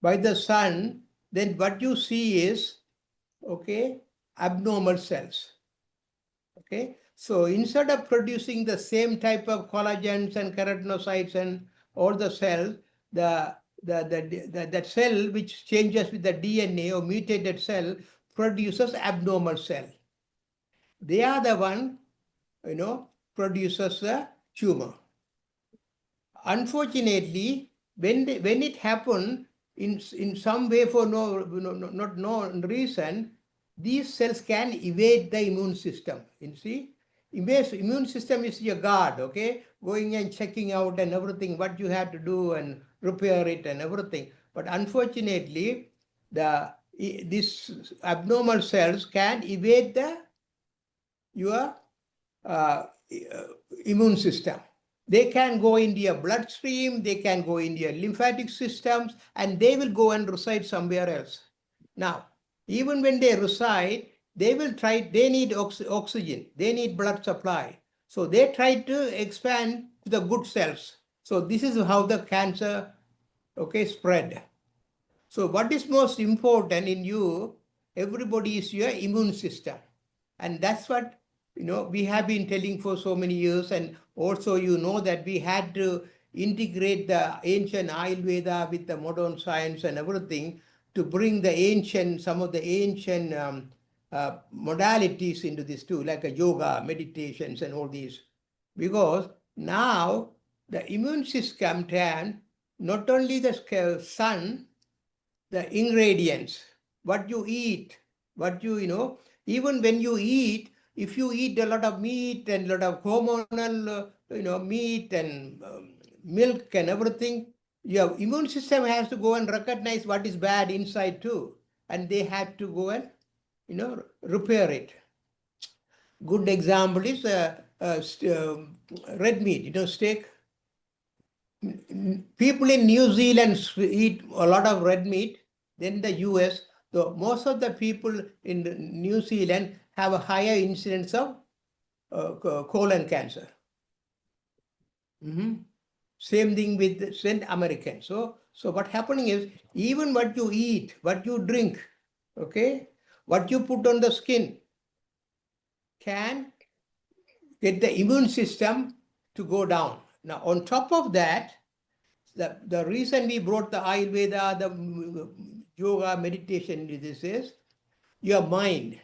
by the sun, then what you see is, okay, abnormal cells. Okay, so instead of producing the same type of collagens and keratinocytes and all the cells, that cell which changes with the DNA or mutated cell produces abnormal cell. They are the one, produces the tumor. Unfortunately, when it happened in some way for no reason, these cells can evade the immune system. You see, immune system is your guard, okay, going and checking out and everything, what you have to do and repair it and everything. But unfortunately, these abnormal cells can evade your immune system. They can go into your bloodstream, they can go into your lymphatic systems, and they will go and reside somewhere else. Now, even when they reside, they need oxygen, they need blood supply. So they try to expand to the good cells. So this is how the cancer, spread. So what is most important in you, everybody is your immune system. And that's what we have been telling for so many years. And also that we had to integrate the ancient Ayurveda with the modern science and everything to bring some of the ancient modalities into this too, like a yoga, meditations and all these. Because now the immune system can not only the sun, the ingredients, what you eat, even when you eat, if you eat a lot of meat and a lot of hormonal, meat and milk and everything, your immune system has to go and recognize what is bad inside too. And they have to go and, repair it. Good example is red meat, steak. People in New Zealand eat a lot of red meat. Then the US, most of the people in New Zealand have a higher incidence of colon cancer. Same thing with Saint American. So what happening is, even what you eat, what you drink, okay, what you put on the skin can get the immune system to go down. Now, on top of that, the reason we brought the Ayurveda, the yoga, meditation into this is your mind.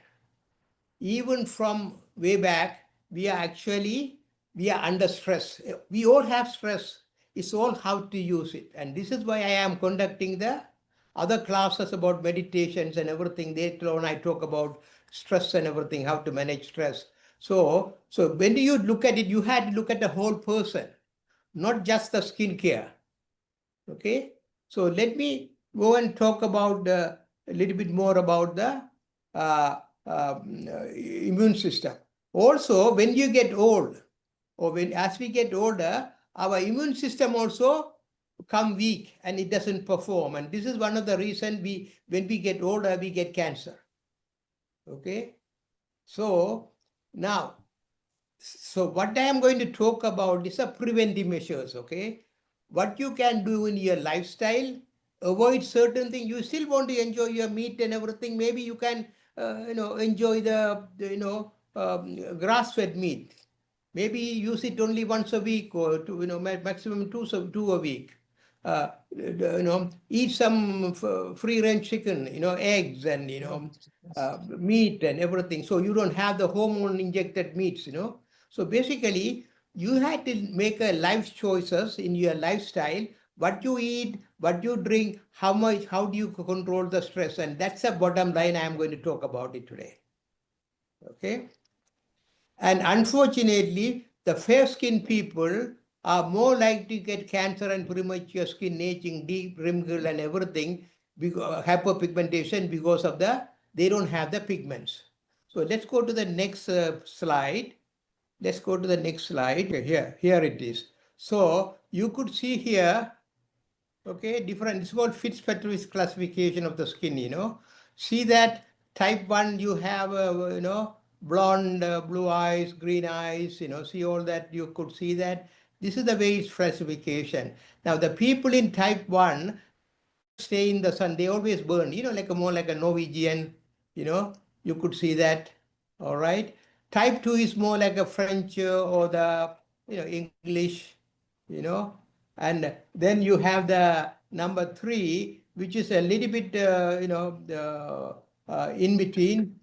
Even from way back, we are under stress. We all have stress. It's all how to use it. And this is why I am conducting the other classes about meditations and everything. Later on, I talk about stress and everything, how to manage stress. So when you look at it, you had to look at the whole person, not just the skincare. Okay, so let me go and talk about a little bit more about the immune system. Also, when you get old, or as we get older, our immune system also become weak and it doesn't perform. And this is one of the reasons when we get older, we get cancer. Okay, so now, what I am going to talk about is a preventive measures. Okay, what you can do in your lifestyle, avoid certain things. You still want to enjoy your meat and everything. Maybe you can, enjoy the grass-fed meat. Maybe use it only once a week or maximum two a week. Eat some free-range chicken, eggs and meat and everything. So you don't have the hormone-injected meats. So basically, you had to make a life choices in your lifestyle. What you eat, what you drink, how do you control the stress? And that's the bottom line. I am going to talk about it today. Okay. And unfortunately, the fair-skinned people are more likely to get cancer and premature skin aging, deep wrinkle and everything, hyperpigmentation, because of they don't have the pigments. So let's go to the next slide. Let's go to the next slide. Here it is. So you could see here, okay, different, it's called Fitzpatrick's classification of the skin, See that type 1, you have, blonde, blue eyes, green eyes, see all that, you could see that. This is the way it's classification. Now, the people in type 1 stay in the sun, they always burn, like more like a Norwegian, you could see that. All right. Type 2 is more like a French or the, English, and then you have the number 3, which is a little bit, in between,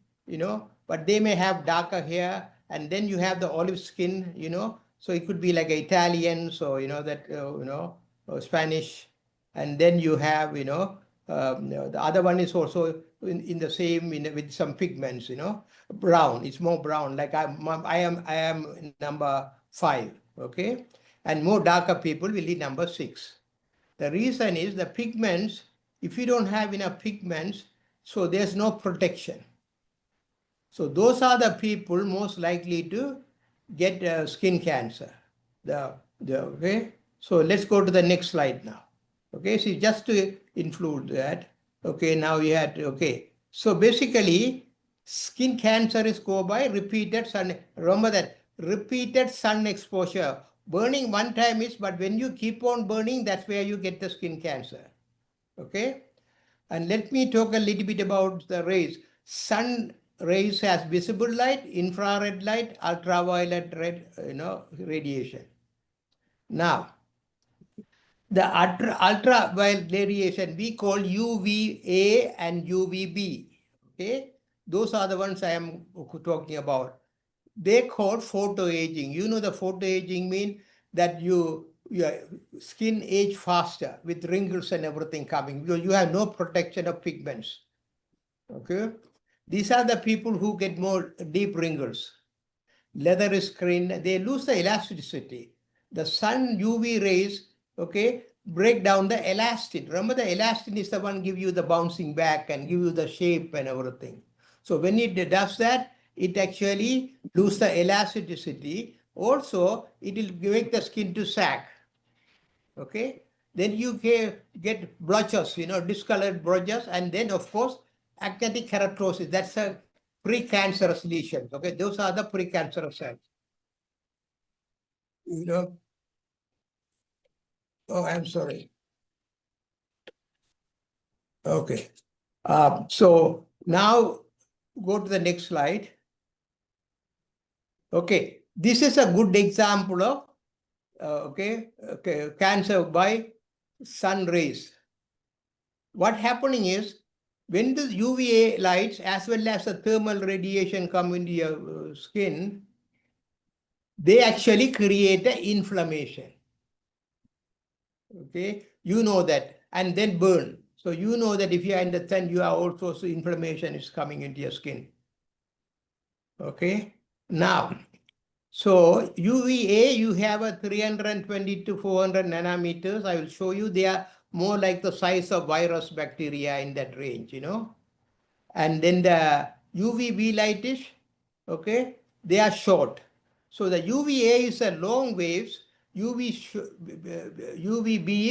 but they may have darker hair, and then you have the olive skin, so it could be like Italians or, Spanish. And then you have, the other one is also in the same, with some pigments, brown. It's more brown. Like I am number 5, okay? And more darker people will be number 6. The reason is the pigments, if you don't have enough pigments, so there's no protection. So those are the people most likely to get skin cancer. Okay? So let's go to the next slide now. Okay, so just to include that, okay, now you had, okay. So basically, skin cancer is caused by repeated sun, remember that, repeated sun exposure. Burning one time is, but when you keep on burning, that's where you get the skin cancer, okay? And let me talk a little bit about the rays. Sun rays has visible light, infrared light, ultraviolet red, radiation. Now, the ultraviolet radiation we call UVA and UVB. Okay, those are the ones I am talking about. They call photoaging. The photoaging mean that your skin age faster with wrinkles and everything coming because you have no protection of pigments. Okay, these are the people who get more deep wrinkles. Leather skin, they lose the elasticity. The sun UV rays, okay, break down the elastin. Remember, the elastin is the one give you the bouncing back and give you the shape and everything. So when it does that, it actually lose the elasticity. Also, it will make the skin to sag. Okay, then you get blotches, discolored blotches, and then of course actinic keratosis. That's a precancerous lesion. Okay, those are the precancerous cells. Oh, I'm sorry. Okay. So now go to the next slide. Okay, this is a good example of cancer by sun rays. What happening is when the UVA lights as well as the thermal radiation come into your skin, they actually create an inflammation. Okay, you know that, and then burn. So you know that if you are in the sun, you are also, so inflammation is coming into your skin. Okay, now, so UVA, you have a 320 to 400 nanometers. I will show you, they are more like the size of virus bacteria in that range, And then the UVB light is, okay, they are short. So the UVA is a long waves, UVB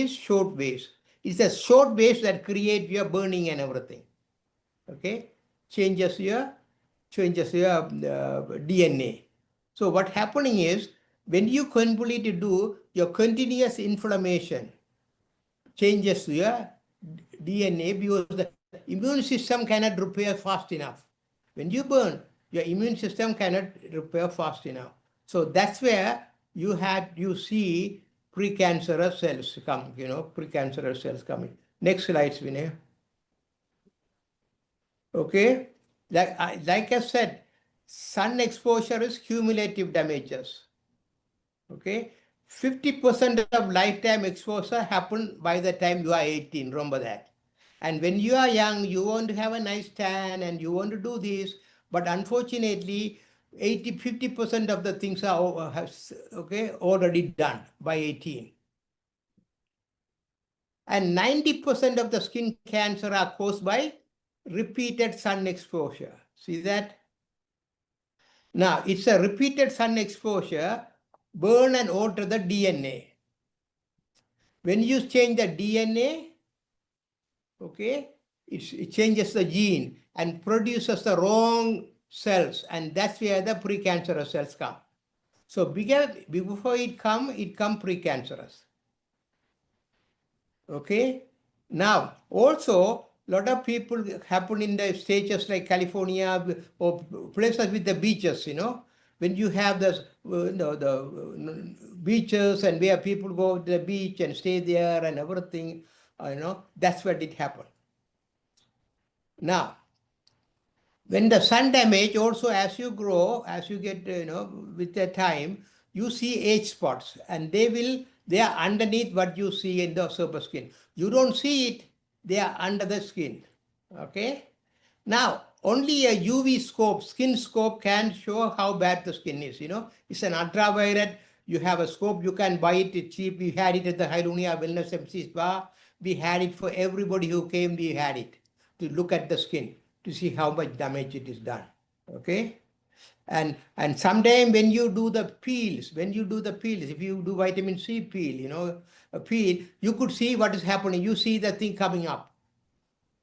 is short waves. It's a short waves that create your burning and everything. Okay, changes your DNA. So what happening is when you completely do your continuous inflammation, changes your DNA because the immune system cannot repair fast enough. When you burn, your immune system cannot repair fast enough. So that's where you see precancerous cells come, precancerous cells coming. Next slide, Vinay. Okay, like I said, sun exposure is cumulative damages. Okay, 50% of lifetime exposure happen by the time you are 18. Remember that. And when you are young, you want to have a nice tan and you want to do this, but unfortunately, 50% of the things are already done by 18. And 90% of the skin cancer are caused by repeated sun exposure. See that? Now, it's a repeated sun exposure, burn and alter the DNA. When you change the DNA, okay, it changes the gene and produces the wrong cells, and that's where the precancerous cells come. So before it come precancerous. Okay. Now, also, a lot of people happen in the states like California or places with the beaches, when you have the beaches and where people go to the beach and stay there and everything, that's where it happened. Now, when the sun damage, also as you grow, as you get, with the time, you see age spots, and they are underneath what you see in the surface skin. You don't see it, they are under the skin. Okay. Now, only a UV scope, skin scope, can show how bad the skin is. It's an ultraviolet. You have a scope, you can buy it, it's cheap. We had it at the Hylunia Wellness MC Spa. We had it for everybody who came, we had it to look at the skin to see how much damage it is done. Okay. And sometime when you do the peels, if you do vitamin C peel, a peel, you could see what is happening. You see the thing coming up.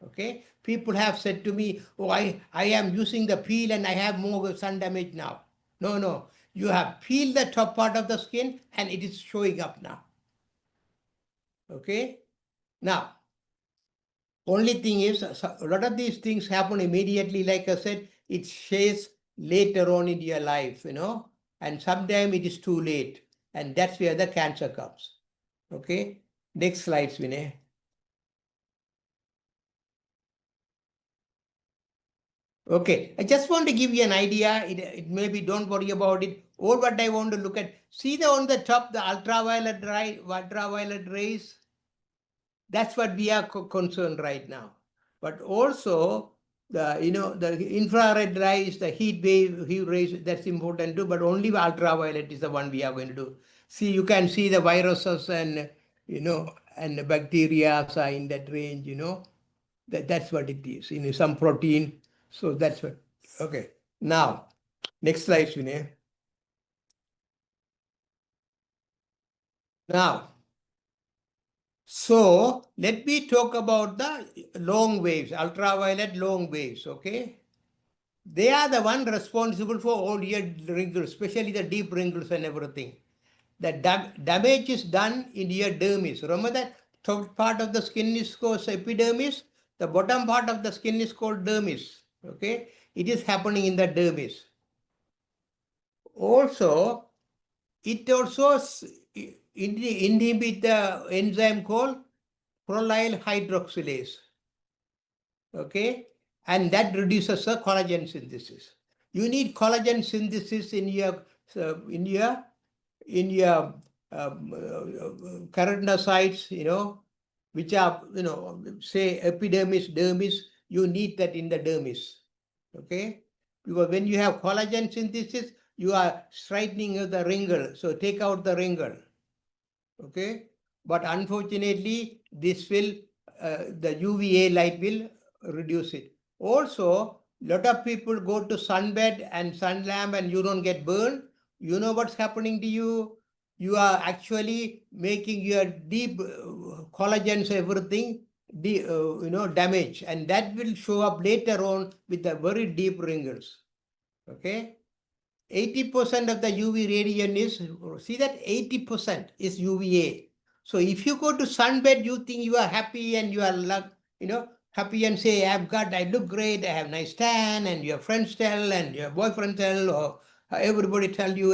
Okay. People have said to me, oh, I am using the peel and I have more sun damage now. No. You have peeled the top part of the skin and it is showing up now. Okay. Now, only thing is, a lot of these things happen immediately. Like I said, it shares later on in your life, and sometimes it is too late. And that's where the cancer comes. Okay. Next slide, Vinay. Okay, I just want to give you an idea. It maybe don't worry about it. All what I want to look at, see on the top, the ultraviolet rays. That's what we are concerned right now. But also the infrared rays, the heat rays, that's important too. But only ultraviolet is the one we are going to do. See, you can see the viruses and and the bacteria are in that range. That's what it is. Some protein. So that's what. Okay. Now, next slide, Vinay. Now, so let me talk about the long waves, ultraviolet long waves. Okay. They are the one responsible for all your wrinkles, especially the deep wrinkles and everything. The damage is done in your dermis. Remember that top part of the skin is called epidermis. The bottom part of the skin is called dermis. Okay. It is happening in the dermis. Also, it also inhibits the enzyme called prolyl hydroxylase. Okay, and that reduces the collagen synthesis. You need collagen synthesis in your keratinocytes, which are say epidermis, dermis. You need that in the dermis. Okay, because when you have collagen synthesis, you are straightening the wrinkle. So take out the wrinkle. Okay, but unfortunately, this will the UVA light will reduce it. Also, lot of people go to sunbed and sun lamp and you don't get burned. You know what's happening to you? You are actually making your deep collagens, everything, damage, and that will show up later on with the very deep wrinkles. Okay. 80% of the UV radiation is, see that 80% is UVA. So if you go to sunbed, you think you are happy and you are happy and say, I look great, I have nice tan, and your friends tell and your boyfriend tell, or everybody tell you,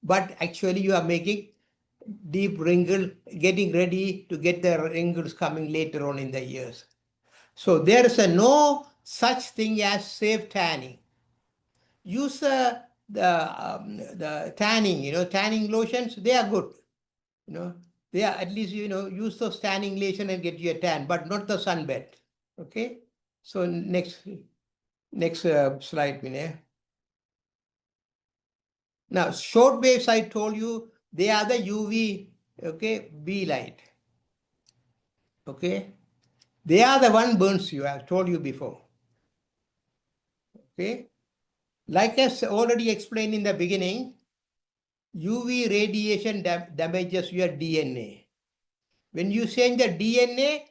but actually you are making deep wrinkle, getting ready to get the wrinkles coming later on in the years. So there is no such thing as safe tanning. Use the tanning lotions. They are good. They are at least use those tanning lotion and get you a tan, but not the sunbed. Okay. So next slide, Vinay. Now short waves, I told you, they are the UV. Okay, B light. Okay, they are the one burns you. I've told you before. Okay, like I already explained in the beginning, UV radiation damages your DNA. When you change the DNA,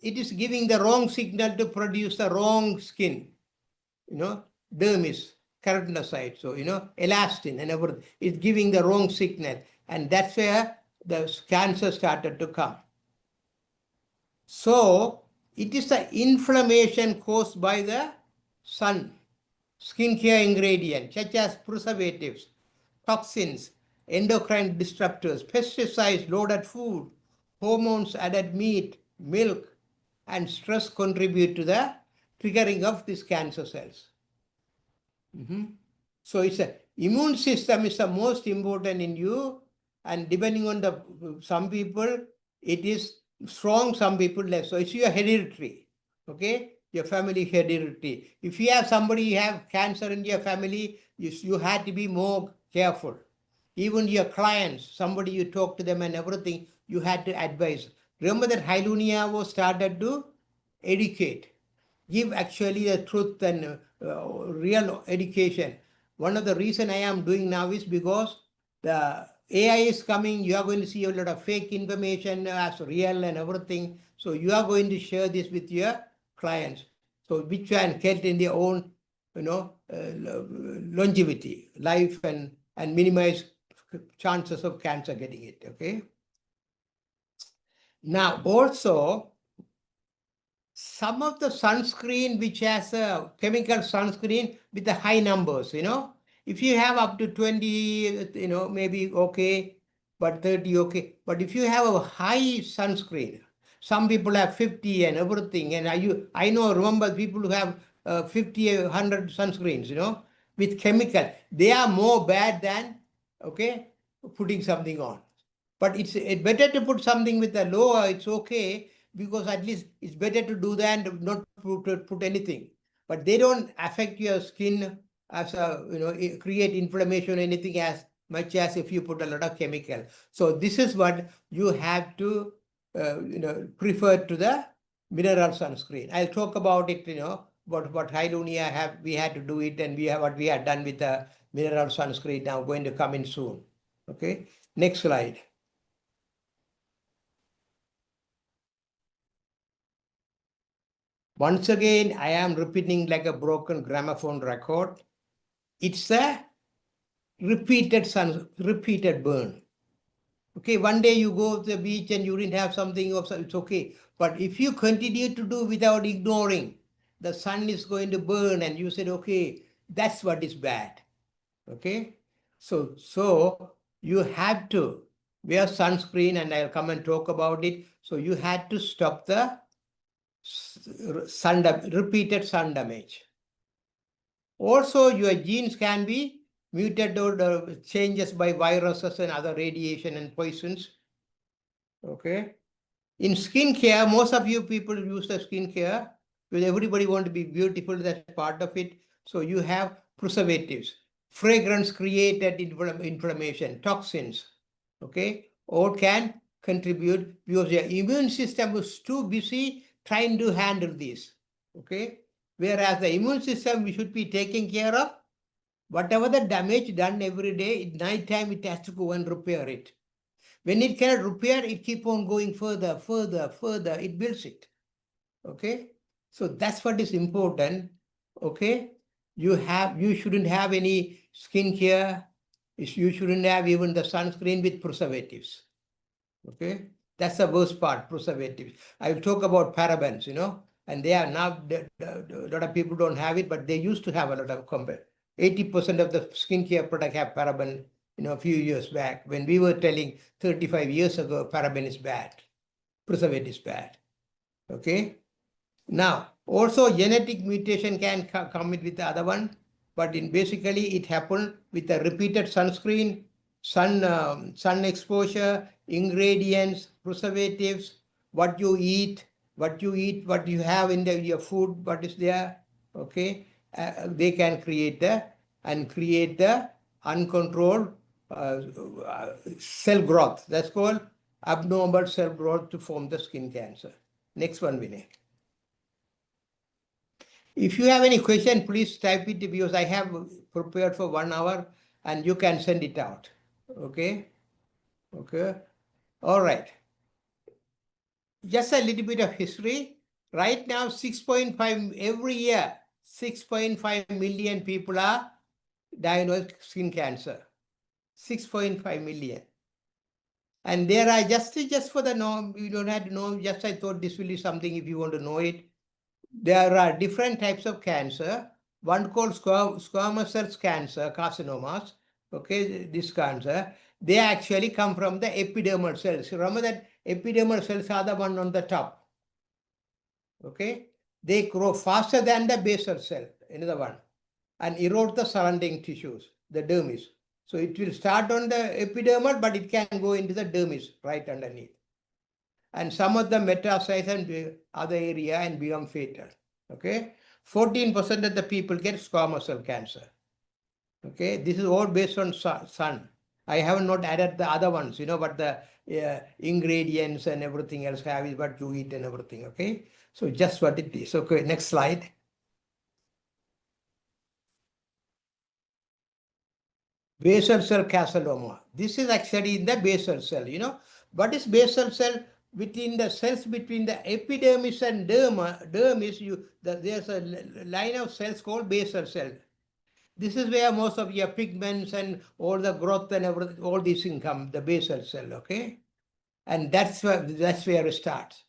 it is giving the wrong signal to produce the wrong skin, dermis. keratinocytes, so, elastin and everything. It's giving the wrong signal. And that's where the cancer started to come. So it is the inflammation caused by the sun, skincare ingredients such as preservatives, toxins, endocrine disruptors, pesticides, loaded food, hormones, added meat, milk, and stress contribute to the triggering of these cancer cells. So it's a immune system is the most important in you, and depending on the some people it is strong, some people less. So it's your hereditary, okay? Your family hereditary. If you have somebody you have cancer in your family, you had to be more careful. Even your clients, somebody you talk to them and everything, you had to advise. Remember that Hylunia was started to educate, give actually the truth and real education. One of the reason I am doing now is because the AI is coming. You are going to see a lot of fake information as real and everything. So you are going to share this with your clients. So which can get in their own, longevity, life, and minimize chances of cancer getting it. Okay. Now also, some of the sunscreen which has a chemical sunscreen with the high numbers, if you have up to 20, maybe okay, but 30 okay. But if you have a high sunscreen, some people have 50 and everything, and I know, remember people who have 50, 100 sunscreens, with chemical, they are more bad than, okay, putting something on. But it's better to put something with a lower, it's okay, because at least it's better to do that and not put anything. But they don't affect your skin as a, create inflammation or anything as much as if you put a lot of chemical. So this is what you have to, prefer to the mineral sunscreen. I'll talk about it, what Hylunia we had to do it, and what we had done with the mineral sunscreen now going to come in soon. Okay, next slide. Once again, I am repeating like a broken gramophone record. It's a repeated burn. Okay, one day you go to the beach and you didn't have something, it's okay. But if you continue to do without ignoring, the sun is going to burn, and you said, okay, that's what is bad. Okay, so you have to wear sunscreen, and I'll come and talk about it. So you had to stop the repeated sun damage. Also, your genes can be muted or changes by viruses and other radiation and poisons. Okay. In skincare, most of you people use the skincare because everybody want to be beautiful. That's part of it. So you have preservatives, fragrance created inflammation, toxins. Okay, all can contribute because your immune system is too busy trying to handle this. Okay, whereas the immune system, we should be taking care of whatever the damage done every day. At night time, it has to go and repair it. When it cannot repair, it keep on going further, it builds it. Okay, so that's what is important. Okay, you shouldn't have any skincare. You shouldn't have even the sunscreen with preservatives. Okay, that's the worst part, preservatives. I will talk about parabens, and they are now, a lot of people don't have it, but they used to have a lot of 80% of the skincare product have paraben. A few years back, when we were telling 35 years ago, paraben is bad, preservative is bad. Okay. Now, also genetic mutation can come in with the other one, but basically it happened with the repeated sunscreen, sun exposure, ingredients, preservatives, what you eat, what you have in your food, what is there. Okay, they can create the uncontrolled cell growth. That's called abnormal cell growth to form the skin cancer. Next one, Vinay. If you have any question, please type it because I have prepared for 1 hour and you can send it out. Okay. Okay. All right. Just a little bit of history. Right now, 6.5 every year, 6.5 million people are diagnosed skin cancer, 6.5 million. And there are just for the norm, you don't have to know, just I thought this will be something if you want to know it. There are different types of cancer. One called squamous cell cancer, carcinomas. Okay, this cancer, they actually come from the epidermal cells. Remember that epidermal cells are the one on the top. Okay, they grow faster than the basal cell, another one, and erode the surrounding tissues, the dermis. So it will start on the epidermal, but it can go into the dermis right underneath. And some of them metastasize and other area and become fatal. Okay, 14% of the people get squamous cell cancer. Okay, this is all based on sun. I have not added the other ones, but the ingredients and everything else have is what you eat and everything. Okay, so just what it is. Okay, next slide. Basal cell carcinoma. This is actually in the basal cell. What is basal cell? Between the cells between the epidermis and dermis, there's a line of cells called basal cell. This is where most of your pigments and all the growth and everything, all these things come, the basal cell, okay? And that's where it starts.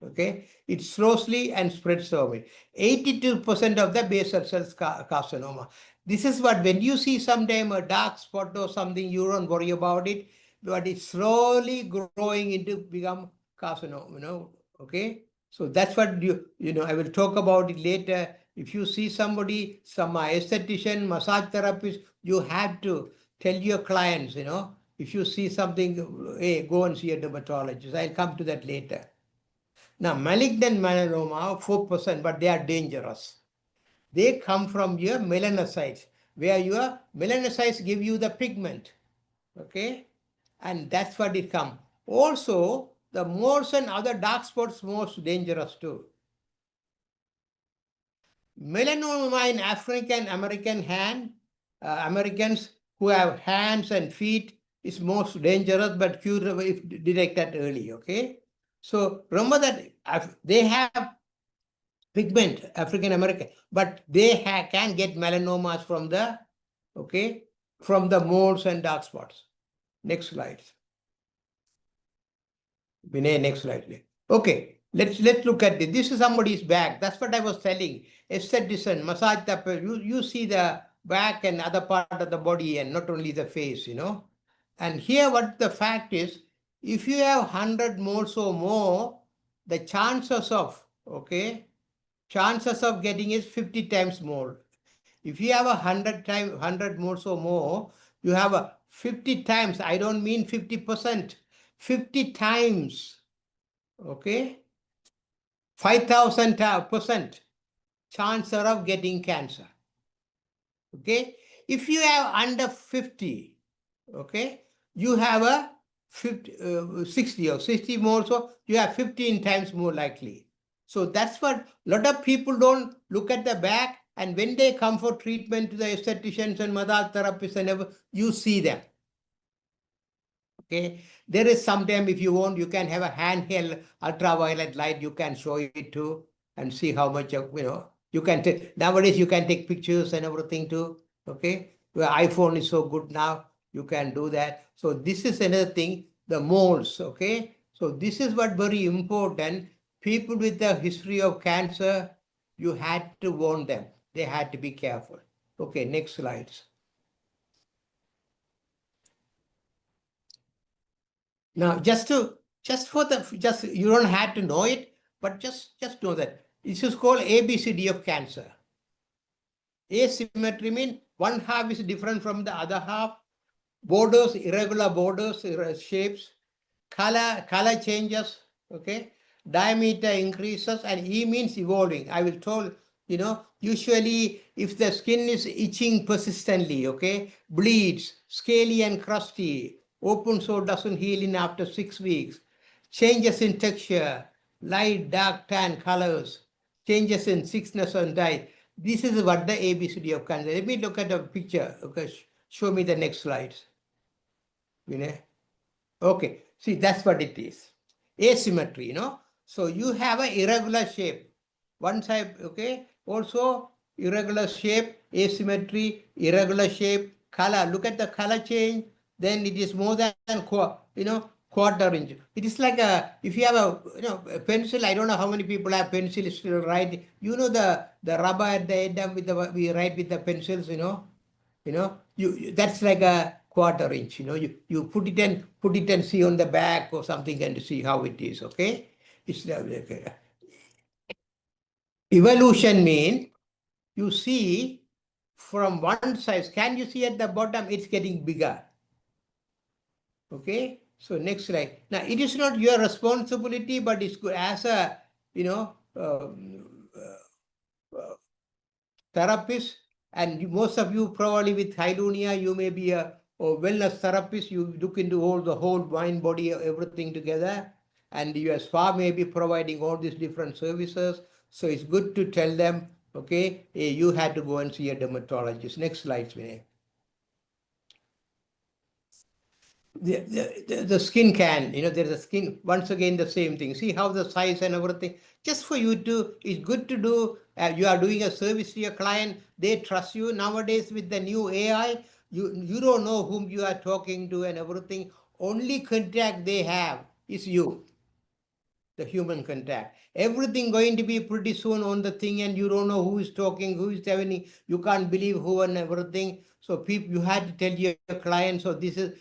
Okay, it slowly and spreads over. 82% of the basal cells carcinoma. This is what, when you see sometime a dark spot or something, you don't worry about it, but it's slowly growing into become carcinoma, okay? So that's what I will talk about it later. If you see somebody, some esthetician, massage therapist, you have to tell your clients, if you see something, hey, go and see a dermatologist. I'll come to that later. Now, malignant melanoma, 4%, but they are dangerous. They come from your melanocytes, where your melanocytes give you the pigment, okay? And that's what it comes. Also, the moles and other dark spots most dangerous too. Melanoma in African American Americans who have hands and feet is most dangerous, but curable if detected early, okay? So remember that they have pigment, African American, but they can get melanomas from the moles and dark spots. Next slide. Vinay, next slide, please. Okay, let's look at this. This is somebody's back. That's what I was telling. Esthetician, massage therapist, you see the back and other part of the body and not only the face, And here what the fact is, if you have 100 moles or more, the chances of getting is 50 times more. If you have 100 moles or more, you have a 50 times. I don't mean 50%, 50 times. Okay, 5,000% chance of getting cancer. Okay, if you have under 50, okay, you have a 60 or 60 more, so you have 15 times more likely. So that's what a lot of people don't look at the back, and when they come for treatment to the estheticians and massage therapists and everything, you see them. Okay, there is sometime, if you want, you can have a handheld ultraviolet light, you can show it too and see how much of, you can take, nowadays you can take pictures and everything too. Okay, your iPhone is so good now, you can do that. So this is another thing, the moles. Okay, so this is what very important. People with a history of cancer, you had to warn them, they had to be careful. Okay, next slides. Now, you don't have to know it, but just know that this is called ABCD of cancer. Asymmetry means one half is different from the other half. Borders, irregular borders, shapes. Color changes. Okay. Diameter increases, and E means evolving. I will tell, usually if the skin is itching persistently, okay, bleeds, scaly and crusty, open sore doesn't heal in after 6 weeks, changes in texture, light, dark, tan colors, changes in thickness and dye. This is what the ABCD of cancer. Let me look at a picture. Okay, show me the next slides. Okay, see, that's what it is. Asymmetry, So you have an irregular shape. One side, okay, also irregular shape, asymmetry, irregular shape, color. Look at the color change. Then it is more than quarter inch. It is like if you have a pencil. I don't know how many people have pencils to write. The rubber at the end with we write with the pencils. That's like a quarter inch. You put it and see on the back or something and see how it is. Okay, it's like evolution means you see from one size. Can you see at the bottom? It's getting bigger. Okay, so next slide. Now it is not your responsibility, but it's good as a therapist, and most of you probably with Hylunia, you may be a wellness therapist. You look into the whole mind, body, everything together, and your spa may be providing all these different services. So it's good to tell them, okay, you had to go and see a dermatologist. Next slide, Vinay. The skin can, there's a skin, once again, the same thing. See how the size and everything, just for you to, it's good to do. You are doing a service to your client. They trust you. Nowadays with the new AI, you don't know whom you are talking to and everything. Only contact they have is you, the human contact. Everything going to be pretty soon on the thing, and you don't know who is talking, who is having, you can't believe who and everything. So people, you had to tell your client, so this is,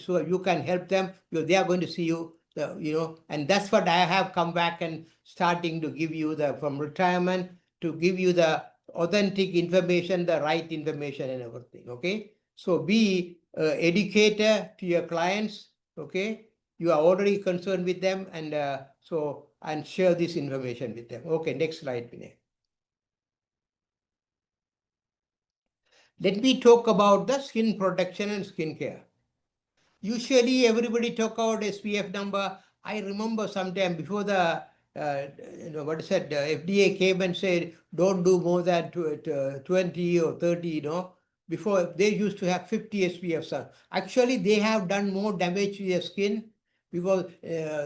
so you can help them. They are going to see you, and that's what I have come back and starting to give you from retirement, to give you the authentic information, the right information and everything, okay? So be educator to your clients, okay? You are already concerned with them, and and share this information with them. Okay, next slide, Vinay. Let me talk about the skin protection and skin care. Usually, everybody talk about SPF number. I remember sometime before the what is it? FDA came and said don't do more than 20 or 30. Before they used to have 50 SPF. Actually, they have done more damage to your skin, because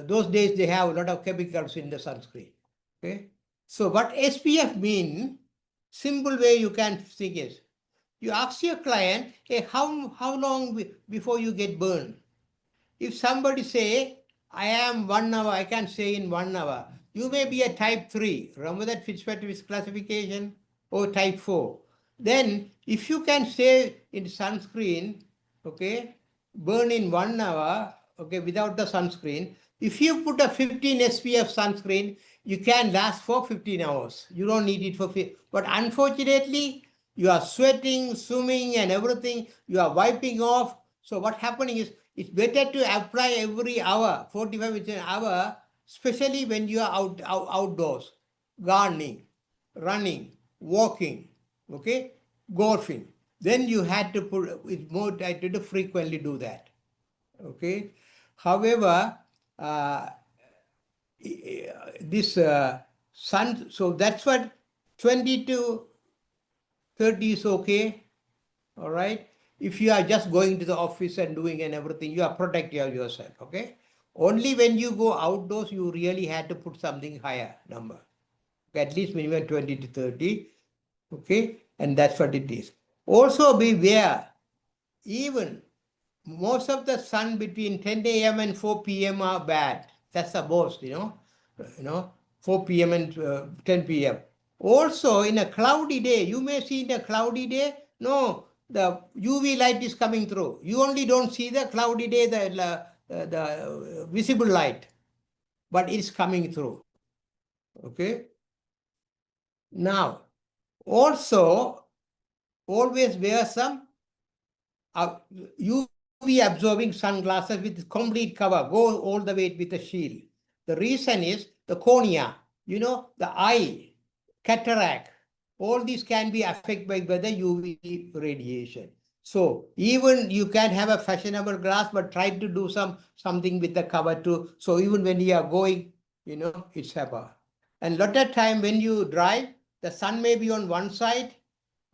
those days they have a lot of chemicals in the sunscreen. Okay, so what SPF mean? Simple way you can think is, you ask your client, hey, how long before you get burned? If somebody say, I am 1 hour, I can say in 1 hour. You may be a type 3. Remember that Fitzpatrick's classification? Or type 4. Then, if you can stay in sunscreen, okay, burn in 1 hour, okay, without the sunscreen. If you put a 15 SPF sunscreen, you can last for 15 hours. You don't need it for 15. But unfortunately, you are sweating, swimming, and everything. You are wiping off. So what happening is, it's better to apply every hour, 45 minutes an hour, especially when you are outdoors, gardening, running, walking, okay, golfing. Then you had to put, it's more tight to frequently do that, okay. However, this sun, so that's what 20 to 30 is okay, all right. If you are just going to the office and doing and everything, you are protecting yourself, okay. Only when you go outdoors, you really had to put something higher number, at least minimum 20 to 30, okay. And that's what it is. Also beware, even most of the sun between 10 a.m. and 4 p.m. are bad. That's the most, 4 p.m. and 10 p.m. Also, in a cloudy day, you may see in a cloudy day, no, the UV light is coming through. You only don't see the cloudy day, the visible light, but it's coming through, okay? Now, also, always wear some UV absorbing sunglasses with complete cover. Go all the way with a shield. The reason is the cornea, the eye, cataract, all these can be affected by the UV radiation. So even you can have a fashionable glass, but try to do something with the cover too. So even when you are going, it's HEPA. And lot of time when you drive, the sun may be on one side,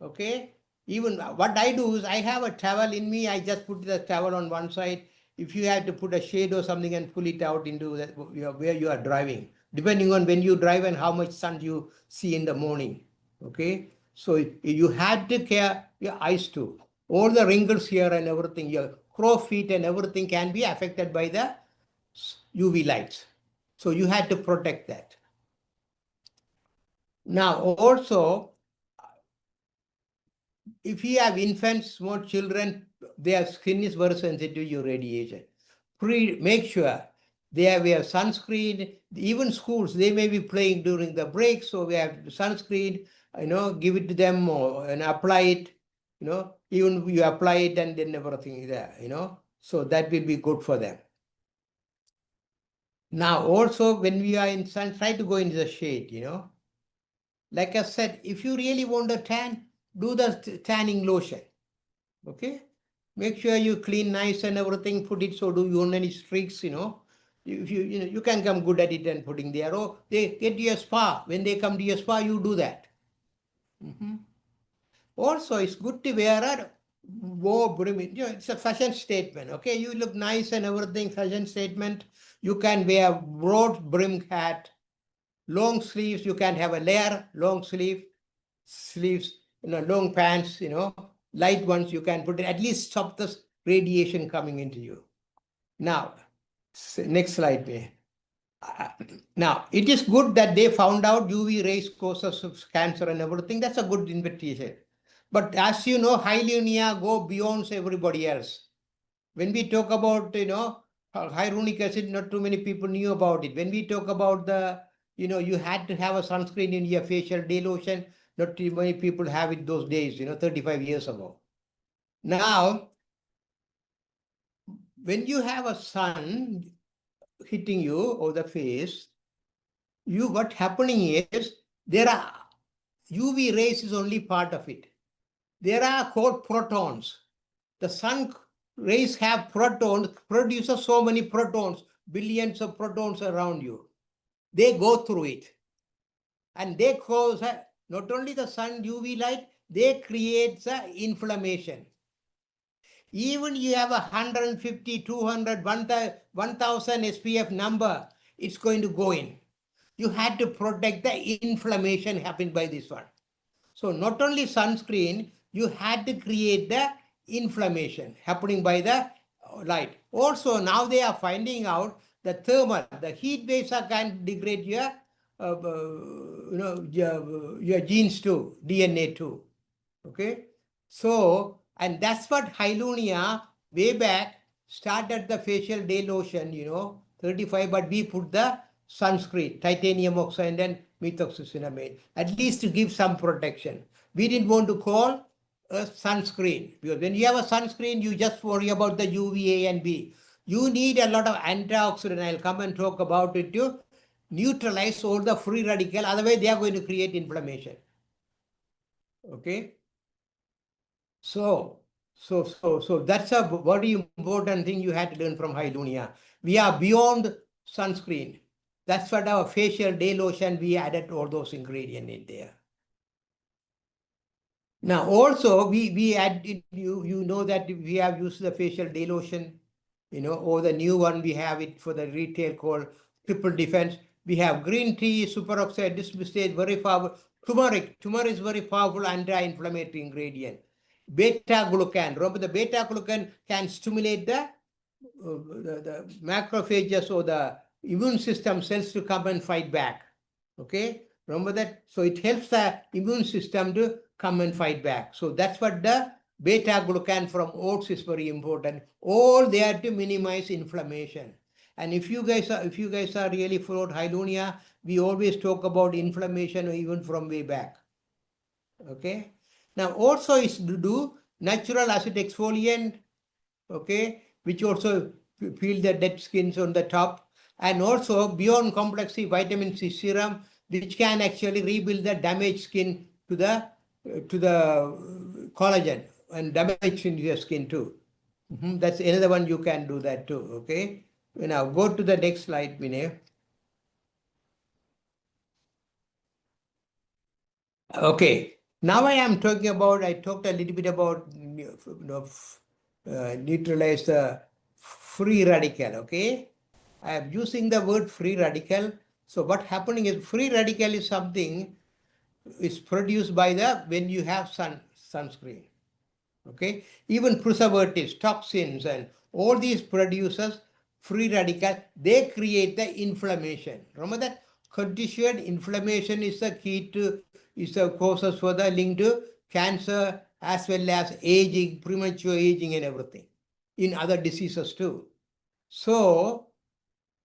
okay. Even what I do is I have a towel in me. I just put the towel on one side. If you have to put a shade or something and pull it out into where you are driving, depending on when you drive and how much sun you see in the morning, okay. So you had to care your eyes too. All the wrinkles here and everything, your crow feet and everything can be affected by the UV lights. So you had to protect that. Now also, if you have infants, small children, their skin is very sensitive to radiation. Make sure we have sunscreen. Even schools, they may be playing during the break, so we have sunscreen, give it to them and apply it, even you apply it and then everything is there, so that will be good for them. Now also when we are in sun, try to go into the shade, like I said, if you really want to tan, do the tanning lotion. Okay, make sure you clean nice and everything, put it so do you want any streaks, if you can come good at it and putting there. Oh, they get to your spa. When they come to your spa, you do that. Also, it's good to wear a more brim. It's a fashion statement. Okay, you look nice and everything, fashion statement. You can wear broad brim hat, long sleeves. You can have a layer, long sleeves, long pants, light ones. You can put it, at least stop the radiation coming into you. Now, next slide, please. Now, it is good that they found out UV rays causes cancer and everything. That's a good investigation. But as you know, Hylunia go beyond everybody else. When we talk about, hyaluronic acid, not too many people knew about it. When we talk about the, you had to have a sunscreen in your facial day lotion, not too many people have it those days, 35 years ago. Now, when you have a sun hitting you over the face, what happening is, there are UV rays is only part of it. There are called protons. The sun rays have protons, produces so many protons, billions of protons around you. They go through it. And they cause, not only the sun UV light, they create inflammation. Even you have 150, 200, 1000 SPF number, it's going to go in. You had to protect the inflammation happened by this one. So not only sunscreen, you had to create the inflammation happening by the light. Also, now they are finding out the thermal, the heat waves can degrade your, your genes too, DNA too. Okay, so and that's what Hylunia way back started the facial day lotion, 35, but we put the sunscreen, titanium oxide and methoxycinnamide, at least to give some protection. We didn't want to call a sunscreen, because when you have a sunscreen, you just worry about the UVA and B. You need a lot of antioxidant. I'll come and talk about it to neutralize all the free radical. Otherwise, they are going to create inflammation. Okay. So that's a very important thing you had to learn from Hylunia. We are beyond sunscreen. That's what our facial day lotion, we added all those ingredients in there. Now also we add, you know that we have used the facial day lotion, or the new one we have it for the retail called Triple Defense. We have green tea, superoxide, dismissate, very powerful. Turmeric is very powerful anti-inflammatory ingredient. Beta-glucan. Remember, the beta-glucan can stimulate the macrophages or the immune system cells to come and fight back. Okay, remember that? So it helps the immune system to come and fight back. So that's what the beta-glucan from oats is very important. All there to minimize inflammation. And if you guys are really followed Hylunia, we always talk about inflammation even from way back. Okay. Now also is to do natural acid exfoliant, okay, which also peel the dead skins on the top, and also beyond complex C vitamin C serum, which can actually rebuild the damaged skin to the collagen and damage in your skin too. That's another one you can do that too. Okay. Now go to the next slide, Vinay. Okay. Now I am talking about, I talked a little bit about neutralize the free radical, okay? I am using the word free radical. So what happening is free radical is something is produced by when you have sunscreen. Okay, even preservatives, toxins, and all these producers free radical, they create the inflammation. Remember that continued inflammation is the key to, is the causes for the link to cancer as well as aging, premature aging, and everything in other diseases too. So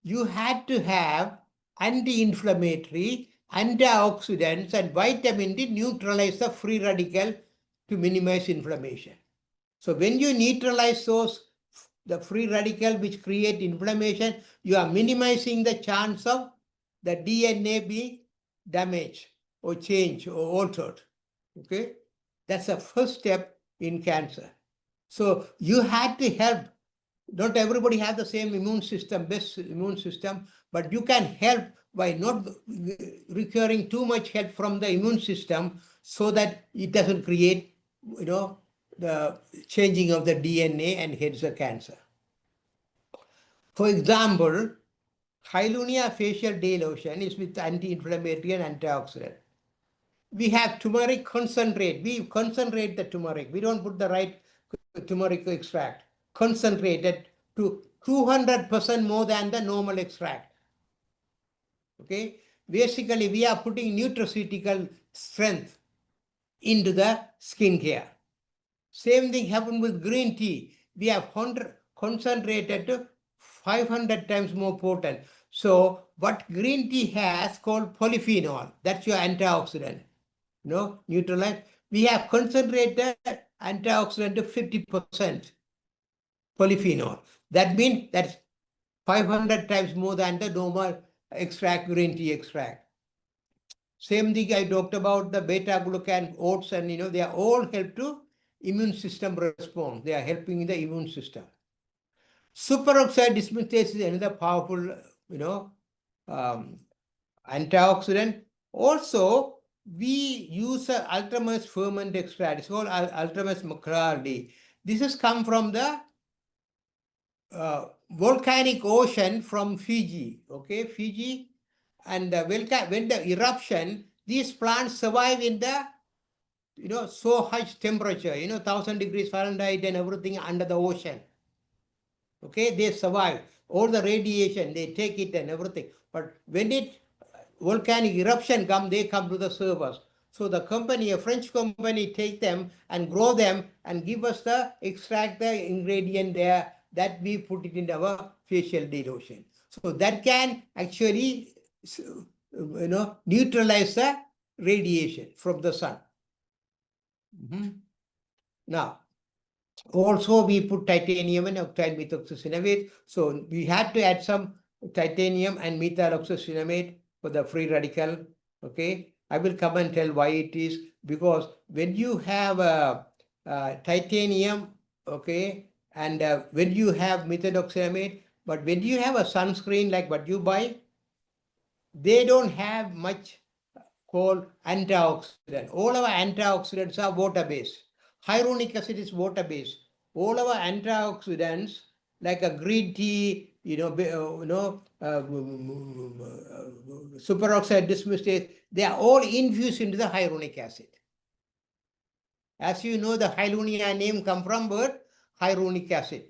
you had to have anti-inflammatory, antioxidants, and vitamin D neutralize the free radical to minimize inflammation. So when you neutralize those, the free radical which create inflammation, you are minimizing the chance of the DNA being damaged or changed or altered. Okay, that's the first step in cancer. So you had to help. Not everybody has the same immune system, best immune system, but you can help by not requiring too much help from the immune system so that it doesn't create, the changing of the DNA and hence the cancer. For example, Hylunia facial day lotion is with anti-inflammatory and antioxidant. We have turmeric concentrate. We concentrate the turmeric. We don't put the right turmeric extract. Concentrated to 200% more than the normal extract. Okay, basically we are putting nutraceutical strength into the skincare. Same thing happened with green tea. We have concentrated to 500 times more potent. So what green tea has called polyphenol, that's your antioxidant. Neutralize. We have concentrated antioxidant to 50% polyphenol. That means that's 500 times more than the normal extract, green tea extract. Same thing I talked about the beta-glucan, oats, and they are all help to immune system response. They are helping in the immune system. Superoxide dismutase is another powerful, antioxidant. Also, we use an ultramus ferment extract. It's called ultramus macrardi. This has come from the volcanic ocean from Fiji. Okay, Fiji, and when the eruption, these plants survive in the so high temperature, 1,000 degrees Fahrenheit and everything under the ocean. Okay, they survive all the radiation, they take it and everything. But when volcanic eruption come, they come to the surface. So the company, a French company, take them and grow them and give us the extract, the ingredient there that we put it in our facial dilution. So that can actually, neutralize the radiation from the sun. Now, also we put titanium and octyl methoxycinnamate. So we had to add some titanium and methoxycinnamate for the free radical. Okay, I will come and tell why it is, because when you have titanium, okay, and when you have methoxycinnamate, but when you have a sunscreen like what you buy, they don't have much called antioxidant. All our antioxidants are water-based. Hyaluronic acid is water-based. All our antioxidants, like a green tea, superoxide dismutase, they are all infused into the hyaluronic acid. As you know, the Hylunia name comes from word hyaluronic acid.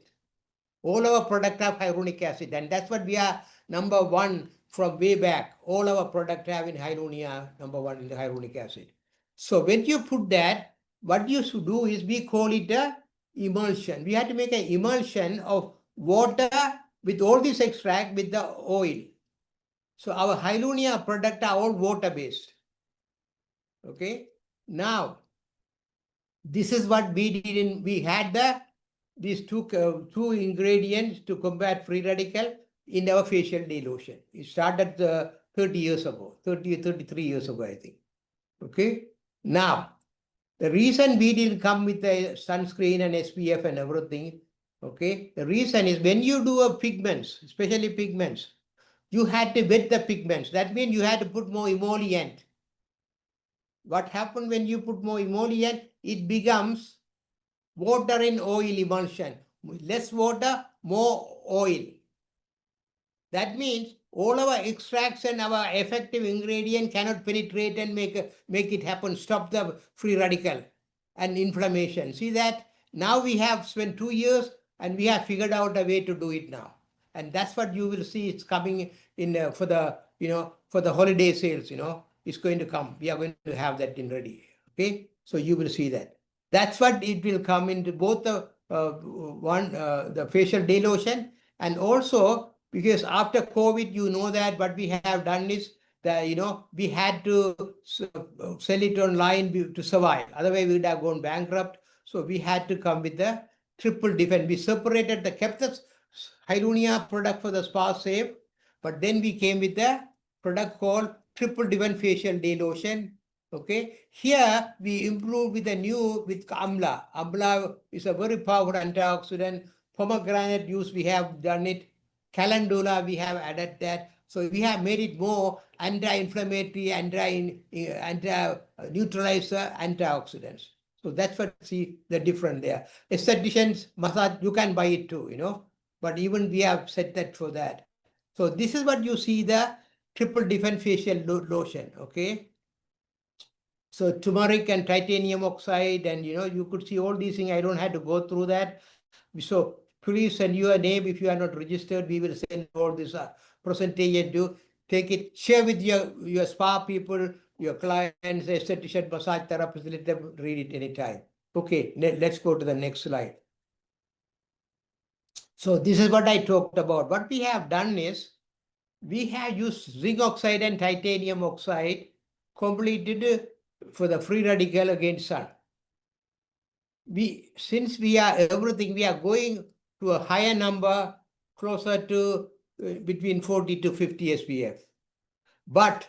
All our products have hyaluronic acid, and that's what we are number one from way back. All our products have in Hylunia, number one in the hyaluronic acid. So when you put that, what you should do is we call it a emulsion. We had to make an emulsion of water with all this extract with the oil. So our Hylunia products are all water-based. Okay. Now, this is what we did. We had these two ingredients to combat free radical in our facial dilution. It started 30 years ago, 33 years ago, I think. Okay. Now, the reason we didn't come with the sunscreen and SPF and everything, okay, the reason is when you do a pigments, especially pigments, you had to wet the pigments. That means you had to put more emollient. What happened when you put more emollient? It becomes water in oil emulsion. Less water, more oil. That means all our extracts and our effective ingredient cannot penetrate and make it happen, stop the free radical and inflammation. See that? Now we have spent 2 years and we have figured out a way to do it now. And that's what you will see. It's coming in for the holiday sales. It's going to come. We are going to have that in ready. Okay, so you will see that. That's what it will come into both the the facial day lotion, and also because after COVID, you know that what we have done is that we had to sell it online to survive. Otherwise, we would have gone bankrupt. So we had to come with the triple defense. We separated kept the Hylunia product for the spa safe, but then we came with the product called triple defense facial day lotion. Okay, here we improve with with amla. Amla is a very powerful antioxidant. Pomegranate juice, we have done it. Calendula, we have added that. So we have made it more anti-inflammatory, anti-neutralizer, antioxidants. So that's what see the difference there. Estheticians, massage, you can buy it too, but even we have set that for that. So this is what you see, the triple defense facial lotion, okay? So turmeric and titanium oxide, and you could see all these things. I don't have to go through that. So please send your name if you are not registered. We will send all this presentation to take it, share with your spa people, your clients, esthetician, massage therapist. Let them read it anytime. Okay, let's go to the next slide. So this is what I talked about. What we have done is we have used zinc oxide and titanium oxide completed for the free radical against sun. Since we are everything, we are going to a higher number, closer to between 40 to 50 SPF. But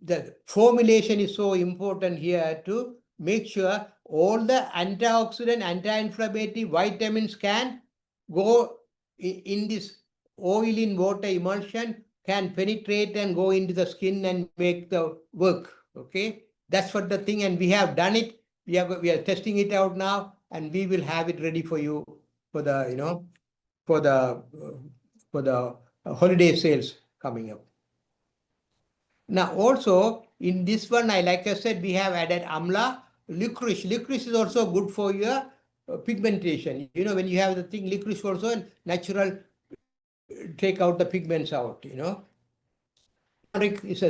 the formulation is so important here to make sure all the antioxidant, anti-inflammatory vitamins can go in this oil in water emulsion, can penetrate and go into the skin and make the work. Okay, that's what the thing, and we have done it. We are testing it out now, and we will have it ready for you for the for the holiday sales coming up. Now also in this one, like I said, we have added amla, licorice. Licorice is also good for your pigmentation. When you have the thing, licorice also natural, take out the pigments out. Turmeric is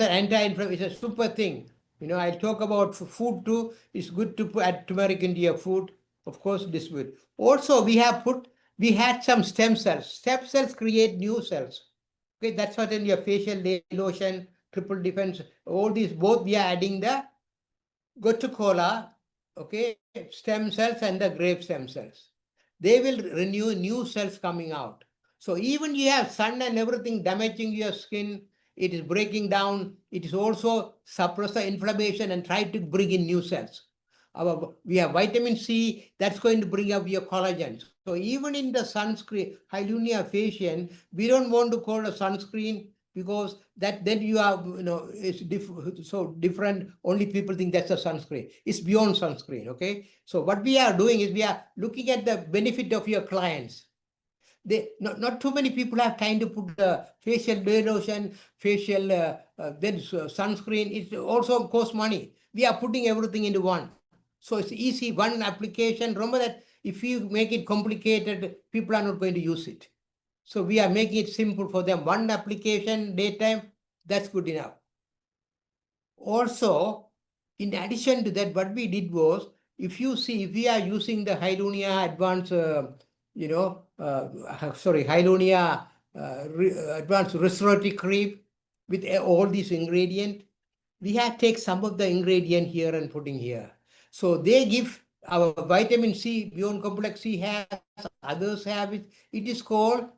an anti-inflammatory. It's a super thing. I'll talk about food too. It's good to add turmeric into your food. Of course, this will. Also, we had some stem cells. Stem cells create new cells. Okay, that's what in your facial day lotion, triple defense, all these, both we are adding the gotu-kola, okay, stem cells and the grape stem cells. They will renew new cells coming out. So even you have sun and everything damaging your skin, it is breaking down. It is also suppress the inflammation and try to bring in new cells. We have vitamin C, that's going to bring up your collagen. So even in the sunscreen, Hylunia facial, we don't want to call a sunscreen because then you are, it's so different. Only people think that's a sunscreen. It's beyond sunscreen, okay? So what we are doing is we are looking at the benefit of your clients. Not too many people have time to put the facial day lotion, facial, then sunscreen. It also costs money. We are putting everything into one. So it's easy, one application. Remember that if you make it complicated, people are not going to use it. So we are making it simple for them. One application, daytime, that's good enough. Also, in addition to that, what we did was, if you see, if we are using the Hylunia Advanced, Hylunia Advanced Restorative Cream with all these ingredients, we have take some of the ingredient here and putting here. So they give our vitamin C, beyond complex C has, others have it. It is called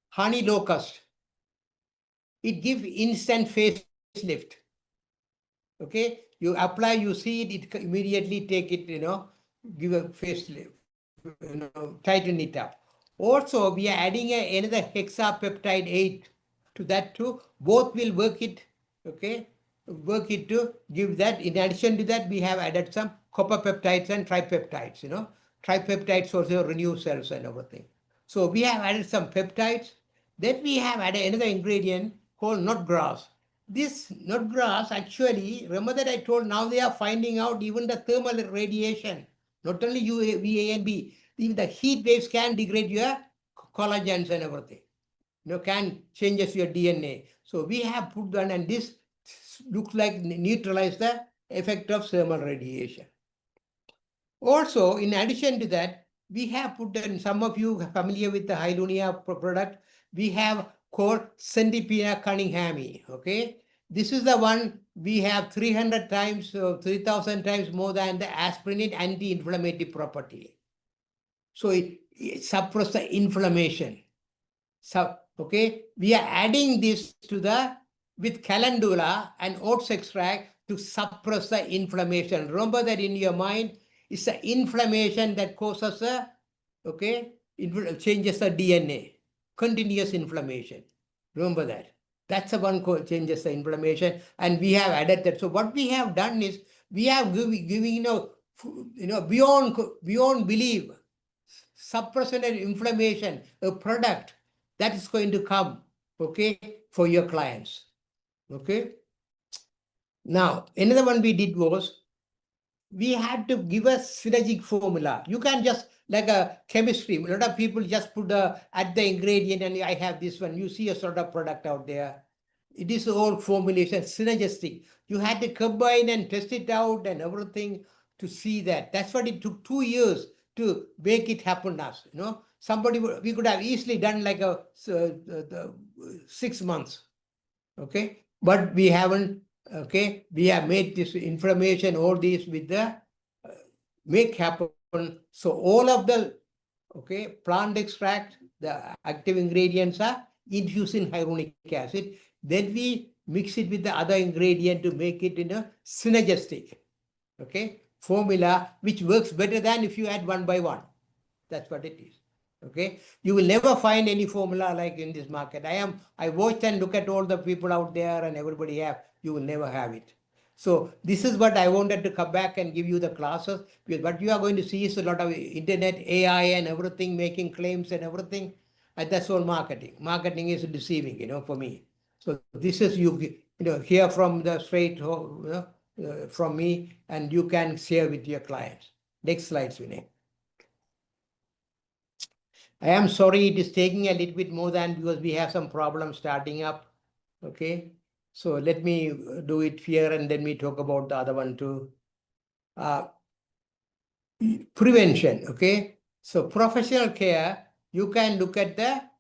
honey locust. It gives instant facelift. Okay, you apply, you see it immediately take it, give a facelift, tighten it up. Also, we are adding another hexapeptide 8 to that too. Both will work it, okay? Work it to give that. In addition to that, we have added some copper peptides and tripeptides, Tripeptides also renew cells and everything. So we have added some peptides. Then we have added another ingredient called nut grass. This nut grass actually, remember that I told, now they are finding out even the thermal radiation, not only UVA and B, even the heat waves can degrade your collagens and everything. Can changes your DNA. So we have put one, and this looks like neutralize the effect of thermal radiation. Also, in addition to that, we have put, and some of you are familiar with the Hylunia product, we have called Centipede Cunninghami, okay? This is the one we have 300 times, 3,000 times more than the aspirin anti-inflammatory property. So it suppresses the inflammation. So, okay, we are adding this to the, with calendula and oats extract to suppress the inflammation. Remember that in your mind, it's the inflammation that causes the, okay, changes the DNA, continuous inflammation. Remember that. That's the one changes the inflammation, and we have added that. So what we have done is we have giving beyond belief, suppression and inflammation, a product that is going to come, okay, for your clients. Okay. Now, another one we did was we had to give a synergic formula. You can just, like a chemistry, a lot of people just put at the ingredient and I have this one. You see a sort of product out there. It is all formulation, synergistic. You had to combine and test it out and everything to see that. That's what it took 2 years to make it happen us. Somebody, we could have easily done like 6 months. Okay, but we haven't. Okay, we have made this information, all these with the make happen. So all of the plant extract, the active ingredients are infused in hyaluronic acid. Then we mix it with the other ingredient to make it in a synergistic formula, which works better than if you add one by one. That's what it is. Okay, you will never find any formula like in this market. I watch and look at all the people out there and everybody have, you will never have it. So this is what I wanted to come back and give you the classes, because what you are going to see is a lot of internet, AI and everything, making claims and everything. And that's all marketing. Marketing is deceiving, for me. So this is you hear from the straight from me, and you can share with your clients. Next slide, Vinay. I am sorry it is taking a little bit more than, because we have some problems starting up. Okay. So let me do it here and then we talk about the other one too. Prevention. Okay. So professional care, you can look at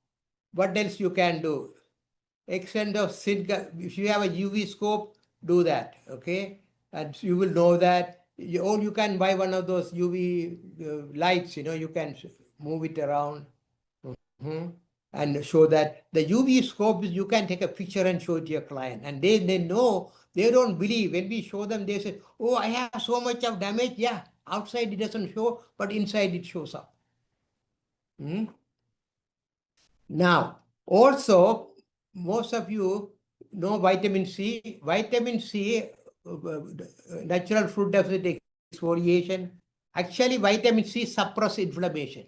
what else you can do. Extent of if you have a UV scope, do that. Okay. And you will know that, or you can buy one of those UV lights, you can move it around. And show that the UV scope is, you can take a picture and show it to your client, and they know, they don't believe. When we show them, they say, oh, I have so much of damage. Yeah, outside it doesn't show, but inside it shows up. Now, also, most of you know vitamin C. Vitamin C, natural fruit deficit exfoliation. Actually, vitamin C suppresses inflammation.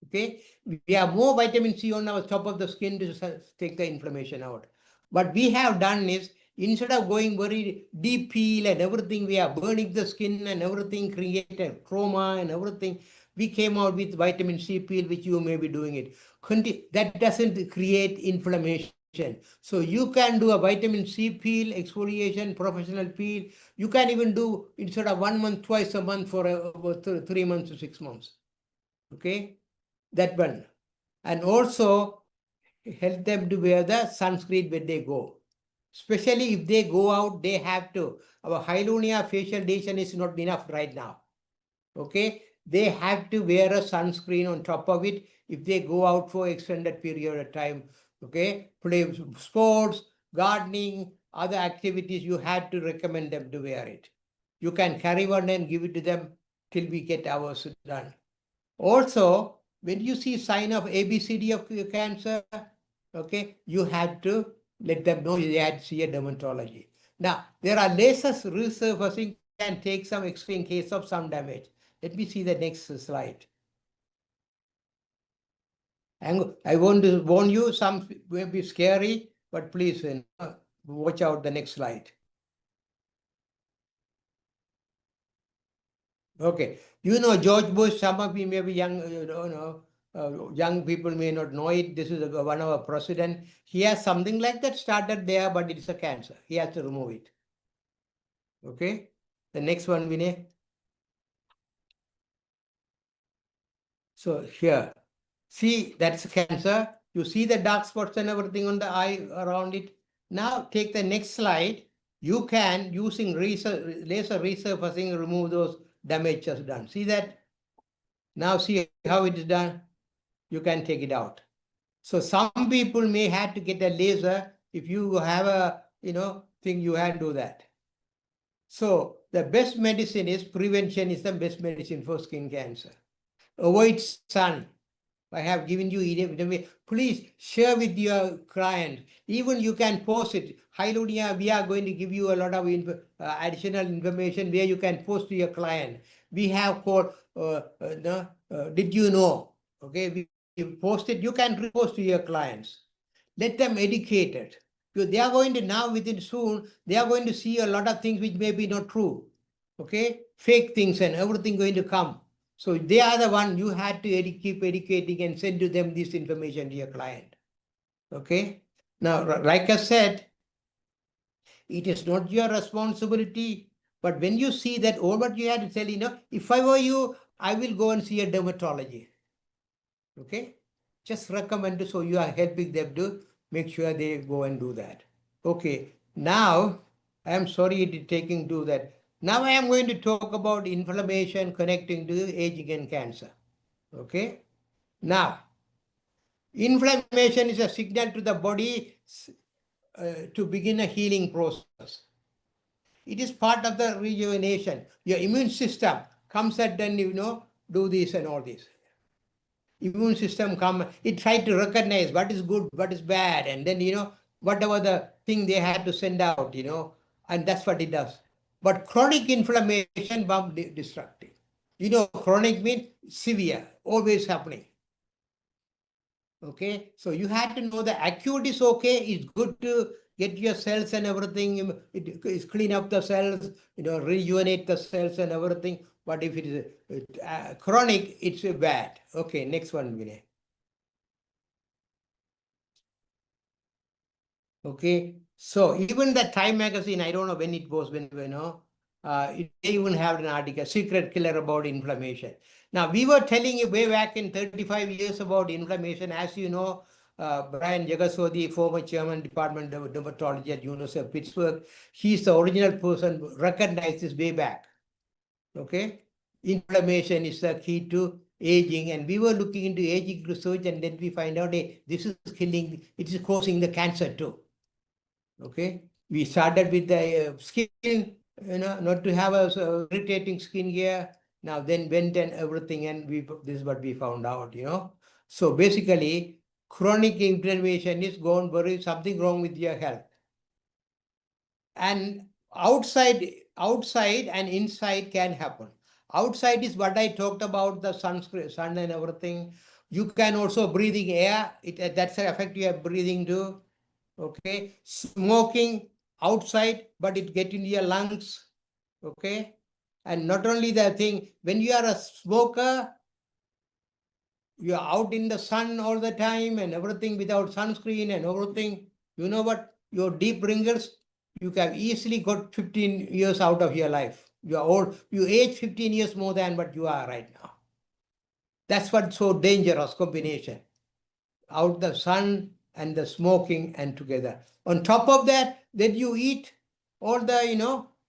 Okay, we have more vitamin C on our top of the skin to take the inflammation out. What we have done is, instead of going very deep peel and everything, we are burning the skin and everything, create a trauma and everything. We came out with vitamin C peel, which you may be doing it. That doesn't create inflammation. So you can do a vitamin C peel, exfoliation, professional peel. You can even do, instead of 1 month, twice a month for 3 months to 6 months. Okay. That one. And also help them to wear the sunscreen when they go. Especially if they go out, they have to. Our Hylunia facial lotion is not enough right now. Okay. They have to wear a sunscreen on top of it if they go out for extended period of time. Okay. Play sports, gardening, other activities, you have to recommend them to wear it. You can carry one and give it to them till we get ours done. Also, when you see sign of ABCD of cancer, okay, you have to let them know they had to see a dermatology. Now, there are lasers resurfacing can take some extreme case of some damage. Let me see the next slide. And I want to warn you, some may be scary, but please watch out the next slide. Okay, you know George Bush, some of you may be young, young people may not know it. This is one of our president. He has something like that started there, but it's a cancer. He has to remove it. Okay, the next one, Vinay. So here, see, that's cancer. You see the dark spots and everything on the eye around it. Now take the next slide. You can, using laser resurfacing, remove those damages done. See that? Now see how it is done. You can take it out. So some people may have to get a laser. If you have a, thing, you have to do that. So the best medicine is prevention is the best medicine for skin cancer. Avoid sun. I have given you enough. Please share with your client. Even you can post it. Hylunia, we are going to give you a lot of additional information where you can post to your client. We have called, did you know? Okay, we post it. You can repost to your clients. Let them educated. Because they are going to now, within soon, they are going to see a lot of things which may be not true. Okay, fake things and everything going to come. So they are the one you had to keep educating and send to them this information to your client. Okay. Now, like I said, it is not your responsibility. But when you see that, all what you had to tell, if I were you, I will go and see a dermatology. Okay. Just recommend it, so you are helping them to make sure they go and do that. Okay. Now, I am sorry it is taking to that. Now I am going to talk about inflammation connecting to aging and cancer. Okay. Now, inflammation is a signal to the body to begin a healing process. It is part of the rejuvenation. Your immune system comes and then, do this and all this. Immune system it tries to recognize what is good, what is bad, and then, whatever the thing they had to send out, and that's what it does. But chronic inflammation becomes destructive. Chronic means severe, always happening. Okay, so you had to know the acute is okay. It's good to get your cells and everything. It is clean up the cells, rejuvenate the cells and everything. But if it is chronic, it's bad. Okay, next one, Vinay. Okay, so even the Time magazine, I don't know when it goes, they even have an article, Secret Killer about inflammation. Now, we were telling you way back in 35 years about inflammation. As you know, Brian Jegasothy, former chairman, Department of Dermatology at University of Pittsburgh, he's the original person who recognized this way back. Okay, inflammation is the key to aging, and we were looking into aging research, and then we find out, hey, this is killing, it is causing the cancer too. Okay, we started with the skin, not to have a irritating skin here. Now then went and everything, and this is what we found out, So basically, chronic inflammation is something wrong with your health. And outside and inside can happen. Outside is what I talked about, the sun and everything. You can also breathing air. That's the effect you are breathing too. Okay, smoking outside, but it get into your lungs. Okay, and not only that thing, when you are a smoker, you are out in the sun all the time and everything without sunscreen and everything. You know what? Your deep wrinkles, you can easily got 15 years out of your life. You are old. You age 15 years more than what you are right now. That's what's so dangerous combination. Out the sun and the smoking and together. On top of that, then you eat all the,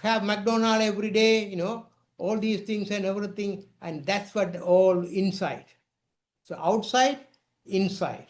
have McDonald's every day, all these things and everything. And that's what all inside. So outside, inside.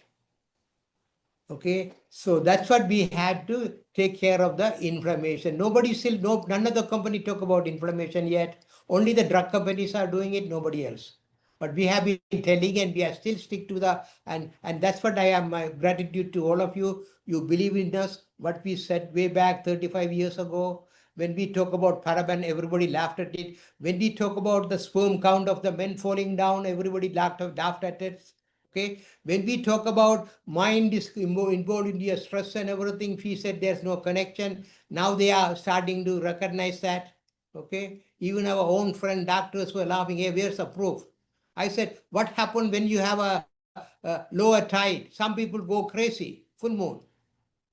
Okay, so that's what we had to take care of the inflammation. None of the company talk about inflammation yet. Only the drug companies are doing it, nobody else. But we have been telling, and we are still stick to and that's what I am, my gratitude to all of you. You believe in us, what we said way back 35 years ago, When we talk about paraben, everybody laughed at it. When we talk about the sperm count of the men falling down, everybody laughed at it. Okay. When we talk about mind is involved in your stress and everything, we said there's no connection. Now they are starting to recognize that. Okay. Even our own friend doctors were laughing. Hey, where's the proof? I said, what happened when you have a lower tide? Some people go crazy, full moon.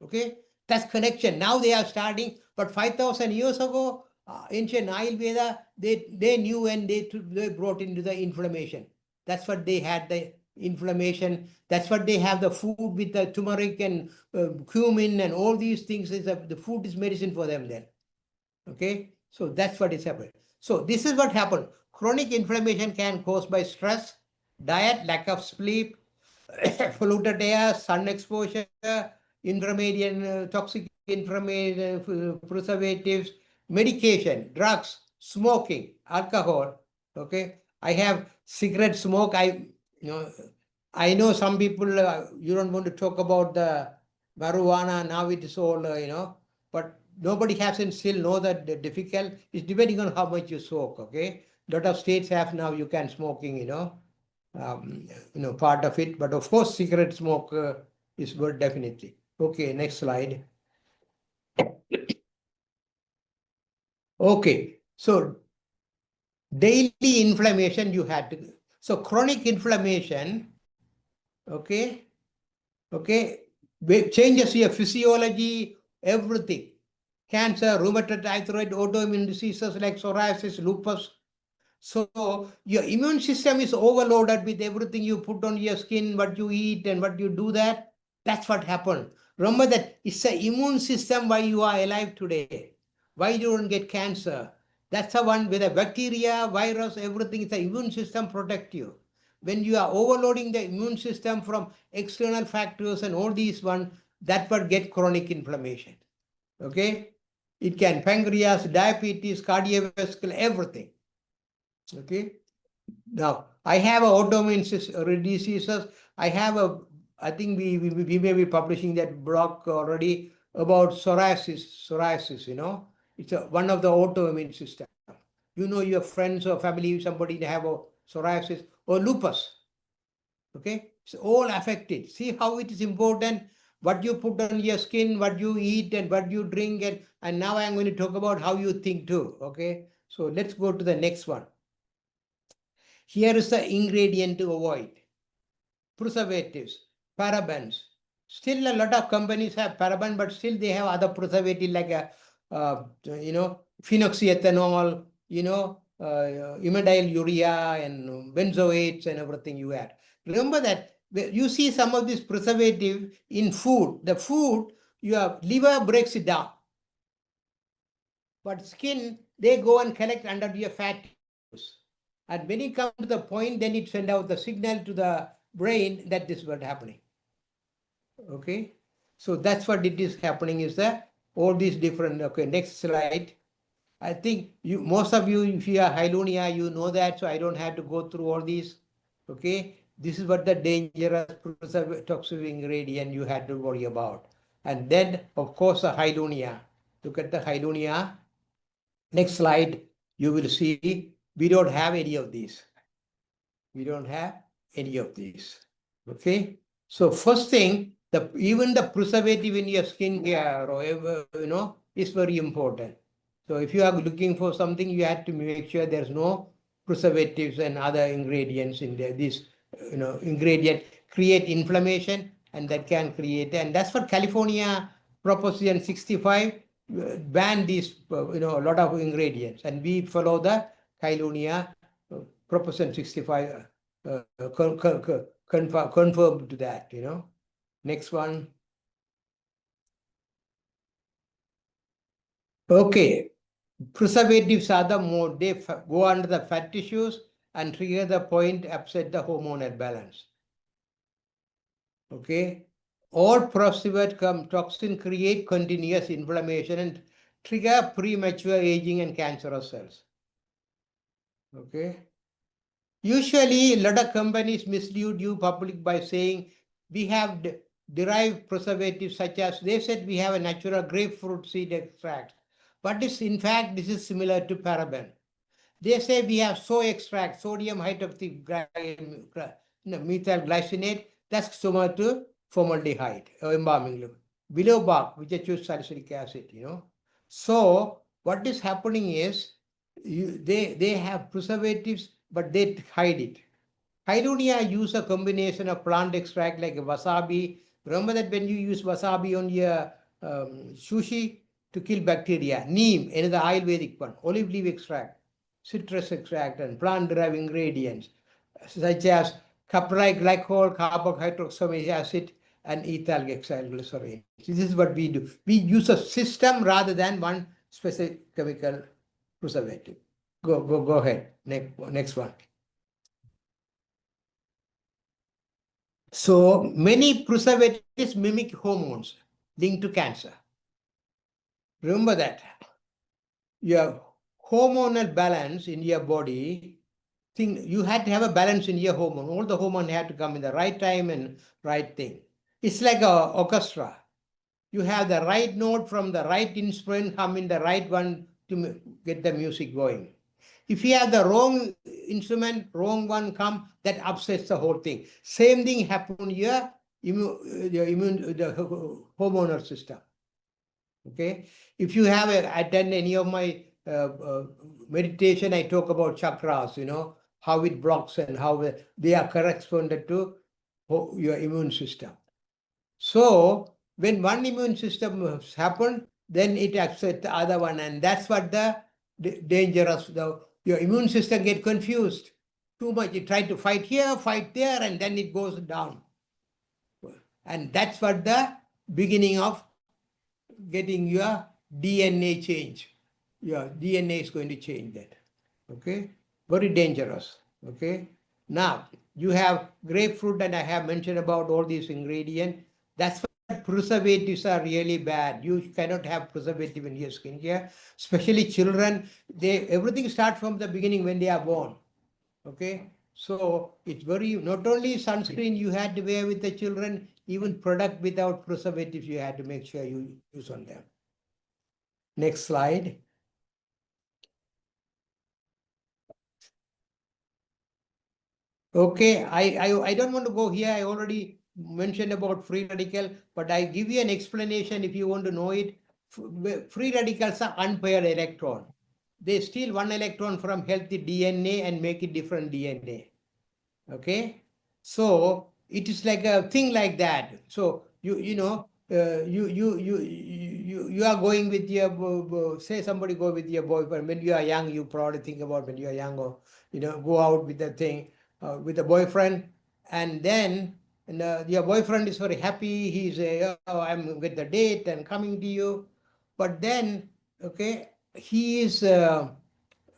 Okay, that's connection. Now they are starting, but 5,000 years ago, ancient Ayurveda, they knew and they brought into the inflammation. That's what they had, the inflammation. That's what they have, the food with the turmeric and cumin and all these things. The food is medicine for them then. Okay, so that's what is happening. So this is what happened. Chronic inflammation can caused by stress, diet, lack of sleep, polluted air, sun exposure, intermediate toxic intermediate preservatives, medication, drugs, smoking, alcohol. Okay, I have cigarette smoke. I know some people. You don't want to talk about the marijuana now. It is all but nobody hasn't still know that the difficult. It's depending on how much you smoke. Okay, lot of states have now you can smoking. Part of it. But of course, cigarette smoke is good, definitely. Okay, next slide. Okay, so daily inflammation you had to. So chronic inflammation, okay, changes your physiology, everything. Cancer, rheumatoid arthritis, autoimmune diseases like psoriasis, lupus. So your immune system is overloaded with everything you put on your skin, what you eat and what you do that. That's what happened. Remember that it's the immune system why you are alive today. Why you don't get cancer. That's the one with the bacteria, virus, everything. It's the immune system protect you. When you are overloading the immune system from external factors and all these one, that would get chronic inflammation. Okay? It can pancreas, diabetes, cardiovascular, everything. Okay. Now, I have autoimmune diseases. I think we may be publishing that blog already about psoriasis, It's one of the autoimmune system. Your friends or family, somebody have a psoriasis or lupus. Okay. It's all affected. See how it is important what you put on your skin, what you eat and what you drink. And now I'm going to talk about how you think too. Okay. So let's go to the next one. Here is the ingredient to avoid. Preservatives, parabens. Still a lot of companies have paraben, but still they have other preservatives like phenoxyethanol, imodial urea and benzoates and everything you add. Remember that you see some of this preservative in food. The food, your liver breaks it down. But skin, they go and collect under your fat. And when it comes to the point, then it sends out the signal to the brain that this is what happening. Okay, so that's what it is happening is that all these different. Okay, next slide. I think most of you, if you are Hylunia, you know that, so I don't have to go through all these. Okay, this is what the dangerous toxic ingredient you had to worry about. And then, of course, the Hylunia. Look at the Hylunia. Next slide, you will see we don't have any of these. We don't have any of these. Okay. So first thing, even the preservative in your skin care or is very important. So if you are looking for something, you have to make sure there's no preservatives and other ingredients in there. This ingredient create inflammation and that can create, and that's what California Proposition 65 ban these a lot of ingredients, and we follow the Hylunia Proposition 65 confirm to that, Next one. Okay. Preservatives are the more, they go under the fat tissues and trigger the point, upset the hormonal balance. Okay. All preservative toxin create continuous inflammation and trigger premature aging and cancerous cells. Okay. Usually, a lot of companies mislead you public by saying we have derived preservatives such as, they said we have a natural grapefruit seed extract But in fact, this is similar to paraben. They say we have soy extract, sodium methyl glycinate, that's similar to formaldehyde or embalming liquid. Willow bark, which is salicylic acid, So what is happening is they have preservatives, but they hide it. Hylunia use a combination of plant extract like wasabi. Remember that when you use wasabi on your sushi to kill bacteria. Neem, another Ayurvedic one. Olive leaf extract, citrus extract, and plant-derived ingredients such as caprylic glycol, carbohydroxamic acid, and ethyl glycerine. This is what we do. We use a system rather than one specific chemical preservative. Go ahead. Next one. So many preservatives mimic hormones linked to cancer. Remember that. Your hormonal balance in your body, you had to have a balance in your hormone. All the hormones had to come in the right time and right thing. It's like an orchestra. You have the right note from the right instrument, come in the right one to get the music going. If you have the wrong instrument, wrong one come, that upsets the whole thing. Same thing happened here, the hormonal system. Okay, if you have attend any of my meditation, I talk about chakras, how it blocks and how they are corresponded to your immune system. So when one immune system has happened, then it upsets the other one, and that's what the dangerous. Your immune system get confused too much. You try to fight here, fight there, and then it goes down. And that's what the beginning of getting your DNA change. Your DNA is going to change that. Okay, very dangerous. Okay, now you have grapefruit, and I have mentioned about all these ingredients. That's why preservatives are really bad. You cannot have preservative in your skincare, especially children. Everything starts from the beginning when they are born. Okay, so it's very, not only sunscreen you had to wear with the children, even product without preservatives you had to make sure you use on them. Next slide. Okay, I don't want to go here. I already mentioned about free radical, but I give you an explanation if you want to know it. Free radicals are unpaired electron. They steal one electron from healthy DNA and make it different DNA. Okay, so it is like a thing like that. So you are going with your say somebody go with your boyfriend when you are young. You probably think about when you are young, or go out with the thing with a boyfriend, and then your boyfriend is very happy. He's oh, I'm with the date and coming to you, but then okay, he is.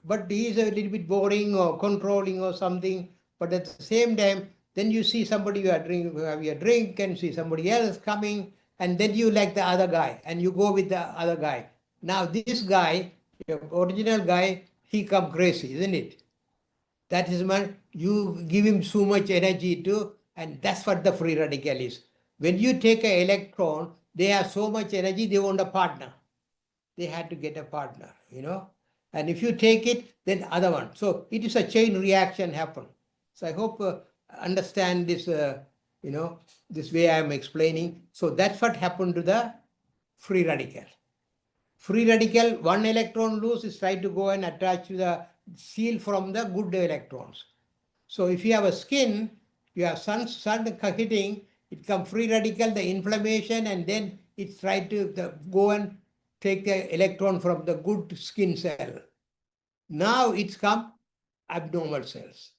But he is a little bit boring or controlling or something. But at the same time, then you see somebody you have your drink and see somebody else coming, and then you like the other guy and you go with the other guy. Now this guy, your original guy, he come crazy, isn't it? That is when you give him so much energy to, and that's what the free radical is. When you take an electron, they have so much energy, they want a partner. They had to get a partner. And if you take it, then other one. So it is a chain reaction happen. So I hope understand this, this way I am explaining. So that's what happened to the free radical. Free radical, one electron loose is trying to go and attach to the seal from the good electrons. So if you have a skin, you have sun hitting, it comes free radical, the inflammation, and then it's trying to go and take the electron from the good skin cell. Now it's come abnormal cells.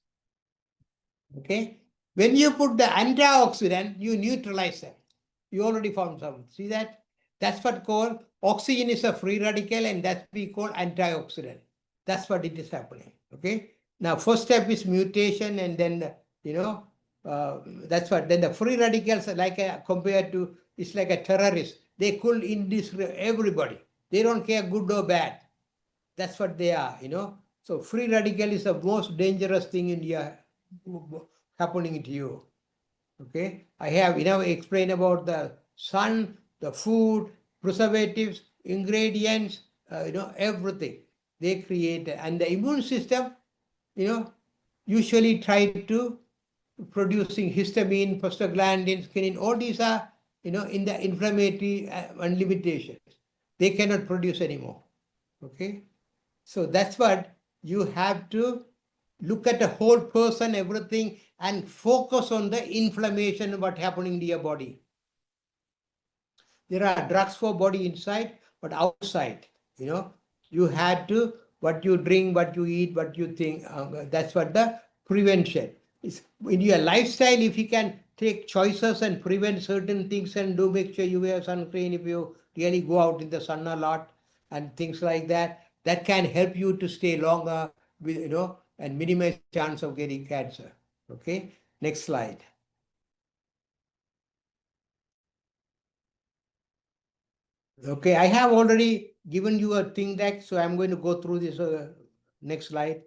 Okay? When you put the antioxidant, you neutralize them. You already found some. See that? That's what called oxygen is a free radical, and that's we call antioxidant. That's what it is happening. Okay? Now, first step is mutation, and then, that's what. Then the free radicals, like compared to, it's like a terrorist. They kill everybody. They don't care good or bad. That's what they are, So free radical is the most dangerous thing in your happening to you. Okay, I have explained about the sun, the food, preservatives, ingredients, everything. They create, and the immune system, usually try to producing histamine, prostaglandin, skinin, all these are, in the inflammatory and limitations. They cannot produce anymore. Okay. So that's what you have to look at the whole person, everything, and focus on the inflammation, what happening to your body. There are drugs for body inside, but outside, you have to, what you drink, what you eat, what you think, that's what the prevention is. In your lifestyle, if you can take choices and prevent certain things and do make sure you wear sunscreen if you really go out in the sun a lot and things like that, that can help you to stay longer with, and minimize chance of getting cancer. Okay, next slide. Okay, I have already given you a thing deck, so I'm going to go through this next slide.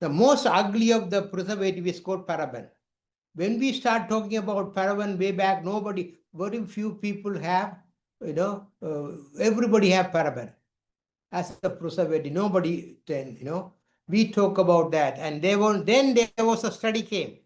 The most ugly of the preservative is called paraben. When we start talking about paraben way back, very few people have, everybody have paraben as a preservative. Nobody then, we talk about that. And then there was a study came.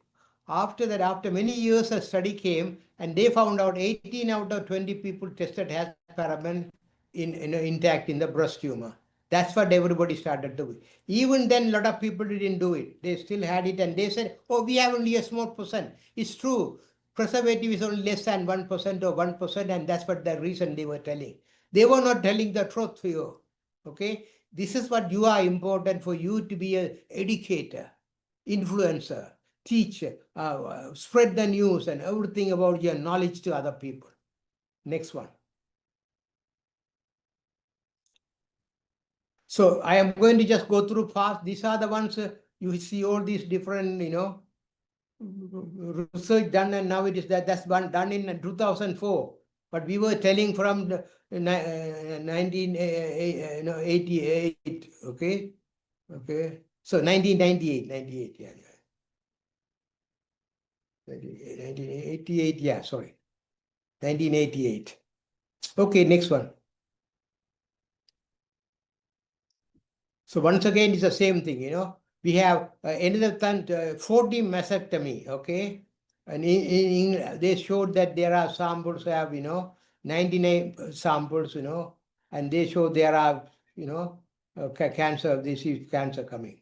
After that, after many years, a study came and they found out 18 out of 20 people tested has paraben intact in the breast tumor. That's what everybody started to do. Even then, a lot of people didn't do it. They still had it and they said, oh, we have only a small percent. It's true. Preservative is only less than 1% or 1%, and that's what the reason they were telling. They were not telling the truth for you. Okay? This is what you are important for you to be an educator, influencer, teach, spread the news and everything about your knowledge to other people. Next one. So I am going to just go through fast. These are the ones you see all these different, research done, and now it is that's one done in 2004. But we were telling from the 1988. Okay, okay. So 1998, yeah. 1988, yeah, sorry. 1988. Okay, next one. So once again, it's the same thing, We have another 40 mastectomy, okay? And they showed that there are samples have, 99 samples, and they show there are, cancer, this is cancer coming.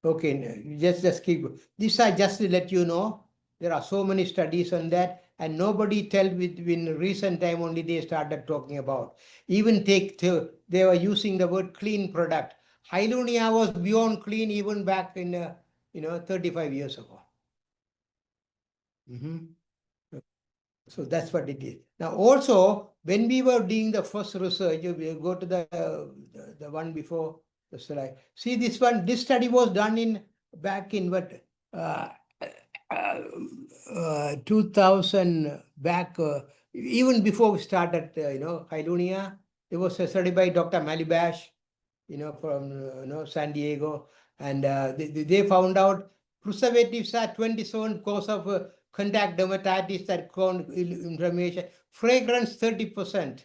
Okay, just keep. These are just to let you know. There are so many studies on that, and nobody tell in recent time only they started talking about. Even they were using the word clean product. Hylunia was beyond clean even back in 35 years ago. So that's what it is. Now also, when we were doing the first research, we go to the one before the slide. See this one, this study was done back in what, 2000, back, even before we started, Hylunia. There was a study by Dr. Malibash, from San Diego, and they found out preservatives are 27 cause of contact dermatitis, that chronic inflammation. Fragrance 30%,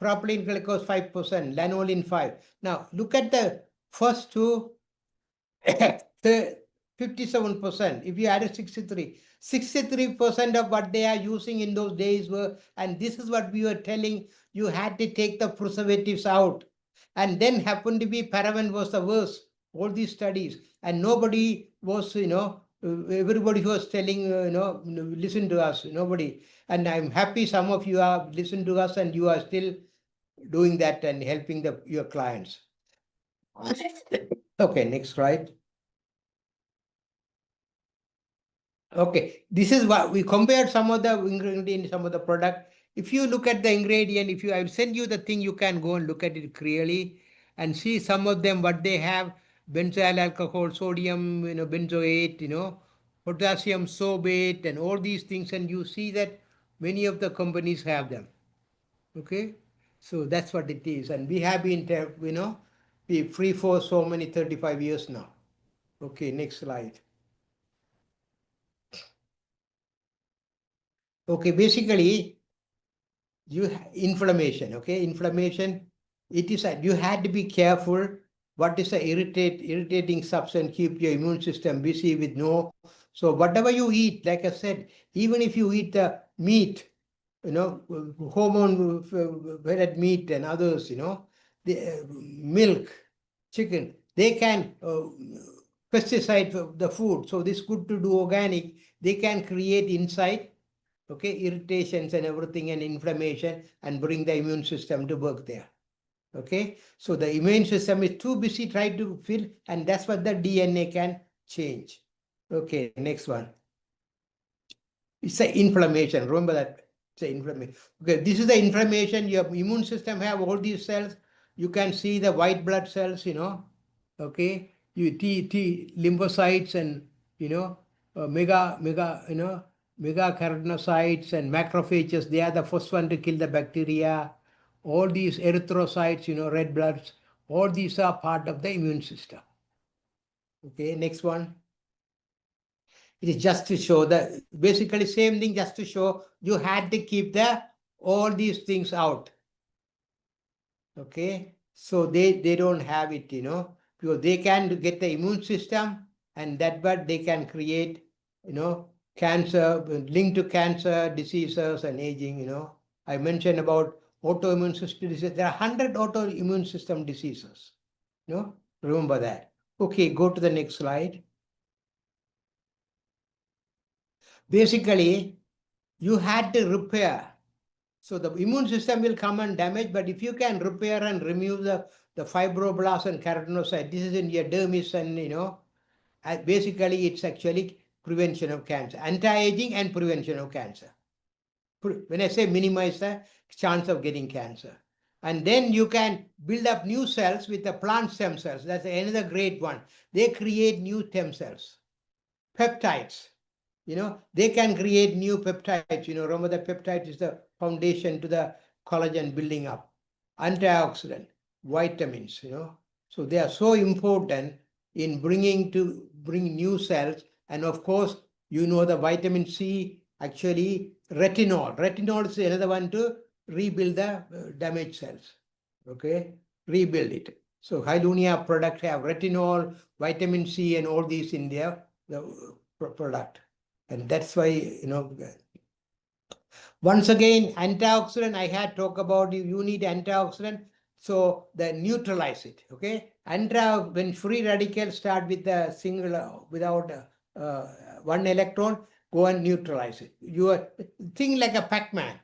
propylene glycose 5%, lanolin 5%. Now look at the first two. 57%. If you added 63% of what they are using in those days were, and this is what we were telling, you had to take the preservatives out. And then happened to be paraben was the worst, all these studies. And nobody was, everybody was telling, listen to us, nobody. And I'm happy some of you have listened to us and you are still doing that and helping your clients. Okay, next slide. Okay, this is what we compared some of the ingredient, some of the product. If you look at the ingredient, I will send you the thing, you can go and look at it clearly and see some of them, what they have: benzyl alcohol, sodium, benzoate, potassium sorbate, and all these things. And you see that many of the companies have them. Okay, so that's what it is. And we have been, be free for so many 35 years now. Okay, next slide. Okay, basically, inflammation, okay? Inflammation, it is, you had to be careful. What is the irritating substance? Keep your immune system busy with no. So whatever you eat, like I said, even if you eat the meat, hormone-fed meat and others, the milk, chicken, they can pesticide the food. So this good to do organic. They can create inside, okay, irritations and everything and inflammation and bring the immune system to work there. Okay, so the immune system is too busy trying to fill, and that's what the DNA can change. Okay, next one. It's the inflammation. Remember that. It's the inflammation. Okay, this is the inflammation. Your immune system have all these cells. You can see the white blood cells, okay, you T lymphocytes and megakaryocytes and macrophages. They are the first one to kill the bacteria. All these erythrocytes, red bloods, all these are part of the immune system. Okay, next one. It is just to show that basically same thing, just to show you had to keep all these things out. Okay, so they don't have it, because they can get the immune system, and that but they can create, cancer, linked to cancer, diseases and aging, I mentioned about autoimmune system diseases. There are 100 autoimmune system diseases. Remember that. Okay, go to the next slide. Basically, you had to repair. So the immune system will come and damage, but if you can repair and remove the fibroblasts and keratinocytes, this is in your dermis and, basically it's actually prevention of cancer, anti-aging and prevention of cancer. When I say minimize the chance of getting cancer. And then you can build up new cells with the plant stem cells. That's another great one. They create new stem cells. Peptides. They can create new peptides. Remember the peptide is the foundation to the collagen building up. Antioxidant, vitamins, So they are so important in bring new cells. And of course, the vitamin C, actually retinol. Retinol is another one to rebuild the damaged cells. Okay, rebuild it. So Hylunia products have retinol, vitamin C, and all these in their product. And that's why, once again, antioxidant, I had talked about you need antioxidant, so they neutralize it, okay? When free radicals start with a single, without one electron, go and neutralize it. You think like a Pac-Man,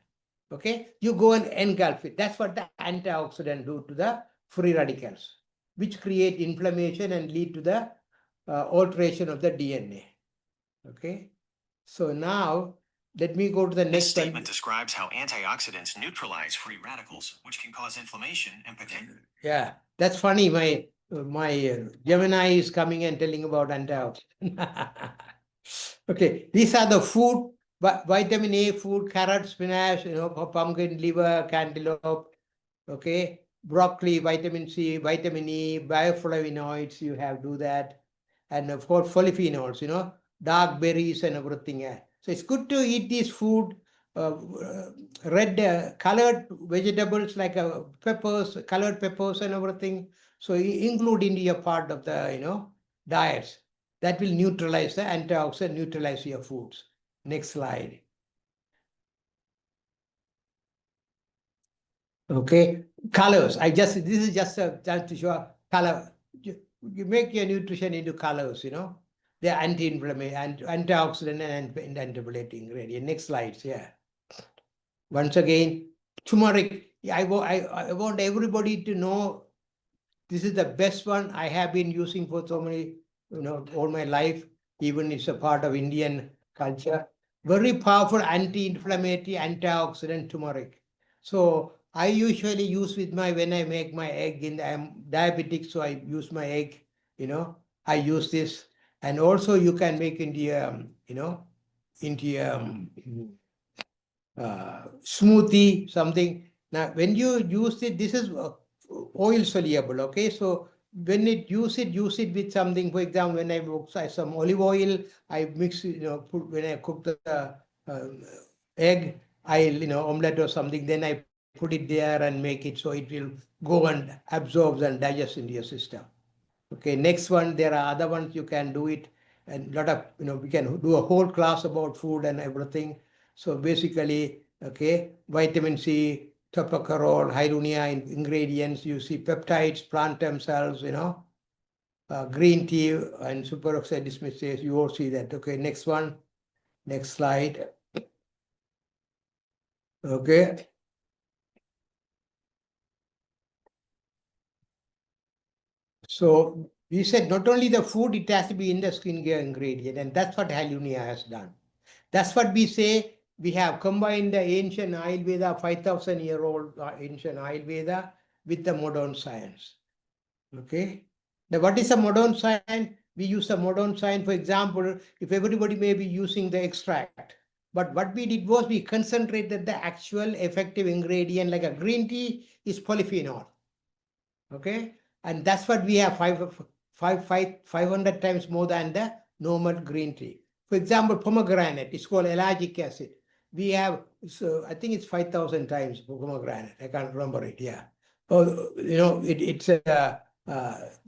okay? You go and engulf it. That's what the antioxidant do to the free radicals, which create inflammation and lead to the alteration of the DNA, okay? So now, let me go to the next This statement describes how antioxidants neutralize free radicals, which can cause inflammation and potential. Yeah, that's funny. My Gemini is coming and telling about antioxidant. Okay, these are the food, vitamin A food, carrot, spinach, pumpkin, liver, cantaloupe, okay, broccoli, vitamin C, vitamin E, bioflavonoids, you have do that. And of course, polyphenols, dark berries and everything. So it's good to eat this food, red colored vegetables like peppers, colored peppers and everything. So include into your part of the, diets. That will neutralize the antioxidant, neutralize your foods. Next slide. Okay, colors. This is just to show color. You make your nutrition into colors, They're anti-inflammatory, antioxidant and antibiotic ingredient. Next slides, yeah. Once again, turmeric. I want everybody to know this is the best one I have been using for so many, all my life. Even it's a part of Indian culture. Very powerful anti-inflammatory, antioxidant turmeric. So I usually use when I make my egg. I'm diabetic, so I use my egg. I use this, and also you can make into smoothie, something. Now, when you use it, this is oil soluble, okay? So when use it with something. For example, when I make some olive oil, I mix, put when I cook the egg, omelette or something, then I put it there and make it so it will go and absorb and digest into your system. Okay, next one, there are other ones you can do it, and lot of, we can do a whole class about food and everything. So basically, okay, vitamin C, tocopherol, Hylunia ingredients, you see peptides, plant themselves, green tea and superoxide dismutase, you all see that. Okay, next one, next slide. Okay. So we said not only the food, it has to be in the skincare ingredient, and that's what Hylunia has done. That's what we say. We have combined the ancient Ayurveda, 5,000-year-old ancient Ayurveda with the modern science. Okay. Now, what is a modern science? We use a modern science, for example, if everybody may be using the extract. But what we did was we concentrated the actual effective ingredient, like a green tea is polyphenol. Okay. And that's what we have 500 times more than the normal green tea. For example, pomegranate is called ellagic acid. We have, so I think it's 5,000 times pomegranate. I can't remember it. Yeah. Oh, it's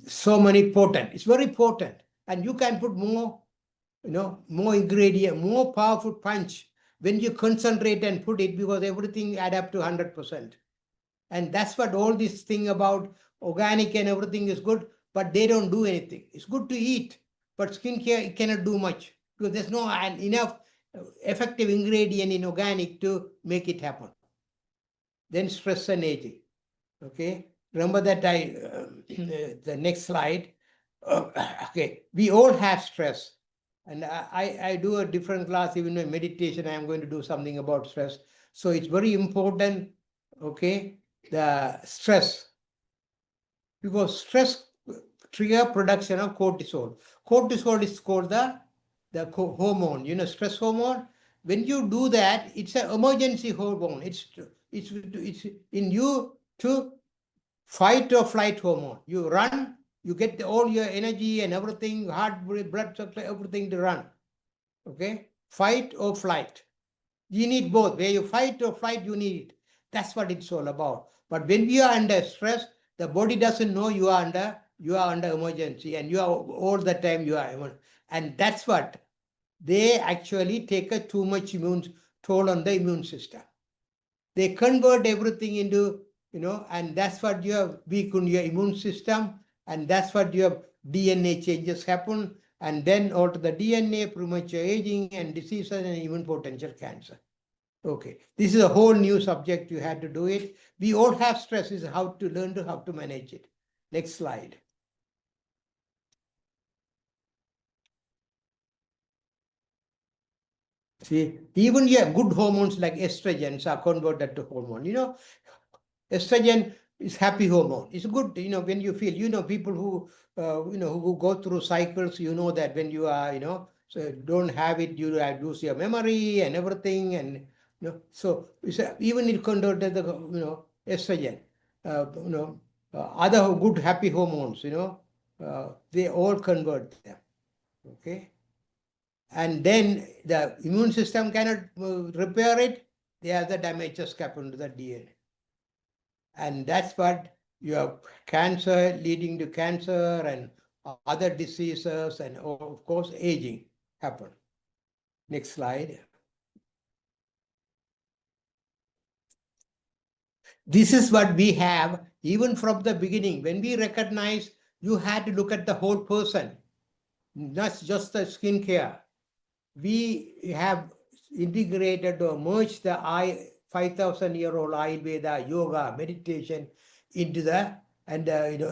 so many potent. It's very potent, and you can put more, more ingredient, more powerful punch when you concentrate and put it, because everything add up to 100%. And that's what all this thing about organic and everything is good, but they don't do anything. It's good to eat, but skincare cannot do much because there's no enough effective ingredient in organic to make it happen. Then stress and aging. Okay, remember that the next slide. Okay, we all have stress, and I do a different class, even in meditation. I am going to do something about stress. So it's very important. Okay, the stress, because stress trigger production of cortisol. Cortisol is called the hormone, stress hormone. When you do that, it's an emergency hormone. It's in you to fight or flight hormone. You run, you get all your energy and everything, heart, blood supply, everything to run. Okay, fight or flight. You need both. Where you fight or flight, you need it. That's what it's all about. But when we are under stress, the body doesn't know you are under emergency, and you are all the time you are. And that's what they actually take a too much immune toll on the immune system. They convert everything into, and that's what you have weakened your immune system, and that's what your DNA changes happen, and then alter the DNA, premature aging and diseases and even potential cancer. Okay, this is a whole new subject. You had to do it. We all have stress. Is how to learn how to manage it. Next slide. See, even your good hormones like estrogens are converted to hormone. Estrogen is happy hormone. It's good, when you feel, people who, who go through cycles, that when you are, so don't have it, you lose your memory and everything. And, so even it converted the, estrogen, other good happy hormones, they all convert them. Okay. And then the immune system cannot repair it. There the damages happen to the DNA. And that's what you have cancer leading to cancer and other diseases, and of course aging happen. Next slide. This is what we have even from the beginning. When we recognize, you had to look at the whole person, not just the skincare. We have integrated or merged the 5,000-year-old Ayurveda, yoga, meditation into the, and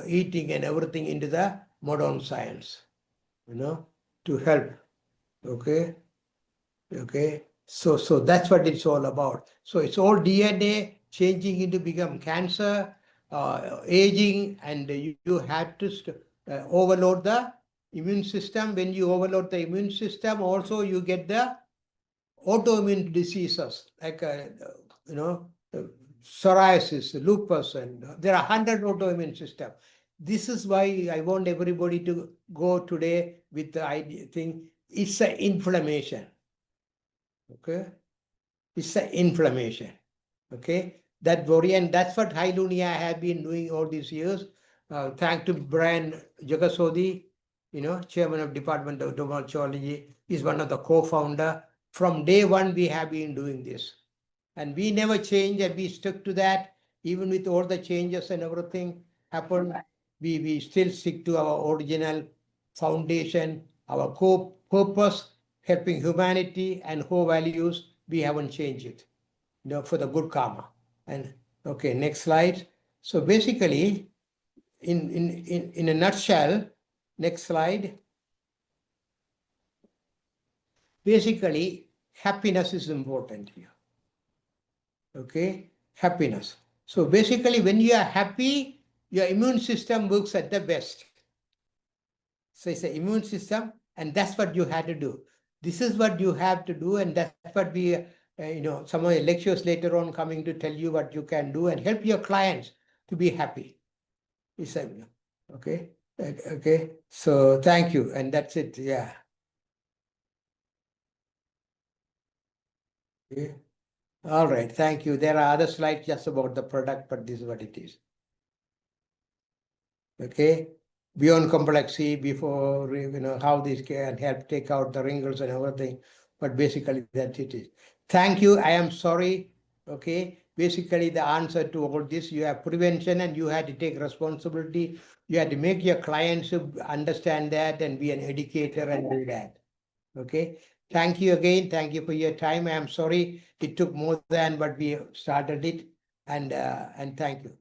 eating and everything into the modern science, to help. Okay. So that's what it's all about. So it's all DNA changing into become cancer, aging, and you have to overload the immune system. When you overload the immune system, also you get the autoimmune diseases like psoriasis, lupus, and there are 100 autoimmune systems. This is why I want everybody to go today with the idea thing. It's an inflammation. Okay. It's the inflammation. Okay, that worry, and that's what Hylunia have been doing all these years. Thanks to Brian Jegasothy, chairman of Department of Dermatology, is one of the co-founder. From day one, we have been doing this. And we never change, and we stuck to that. Even with all the changes and everything happened, we still stick to our original foundation, our core purpose, helping humanity and core values. We haven't changed it, for the good karma. And okay, next slide. So basically, in a nutshell, next slide. Basically, happiness is important here. Okay, happiness. So basically, when you are happy, your immune system works at the best. So it's the immune system, and that's what you had to do. This is what you have to do, and that's what we, some of the lectures later on coming to tell you what you can do and help your clients to be happy. It's okay. Okay. So thank you, and that's it. Yeah. Okay. All right. Thank you. There are other slides just about the product, but this is what it is. Okay, beyond complexity, before how this can help take out the wrinkles and everything, but basically that it is. Thank you. I am sorry. Okay, basically the answer to all this, you have prevention and you had to take responsibility. You had to make your clients understand that and be an educator and do that. Okay, thank you again. Thank you for your time. I am sorry it took more than what we started it, and thank you.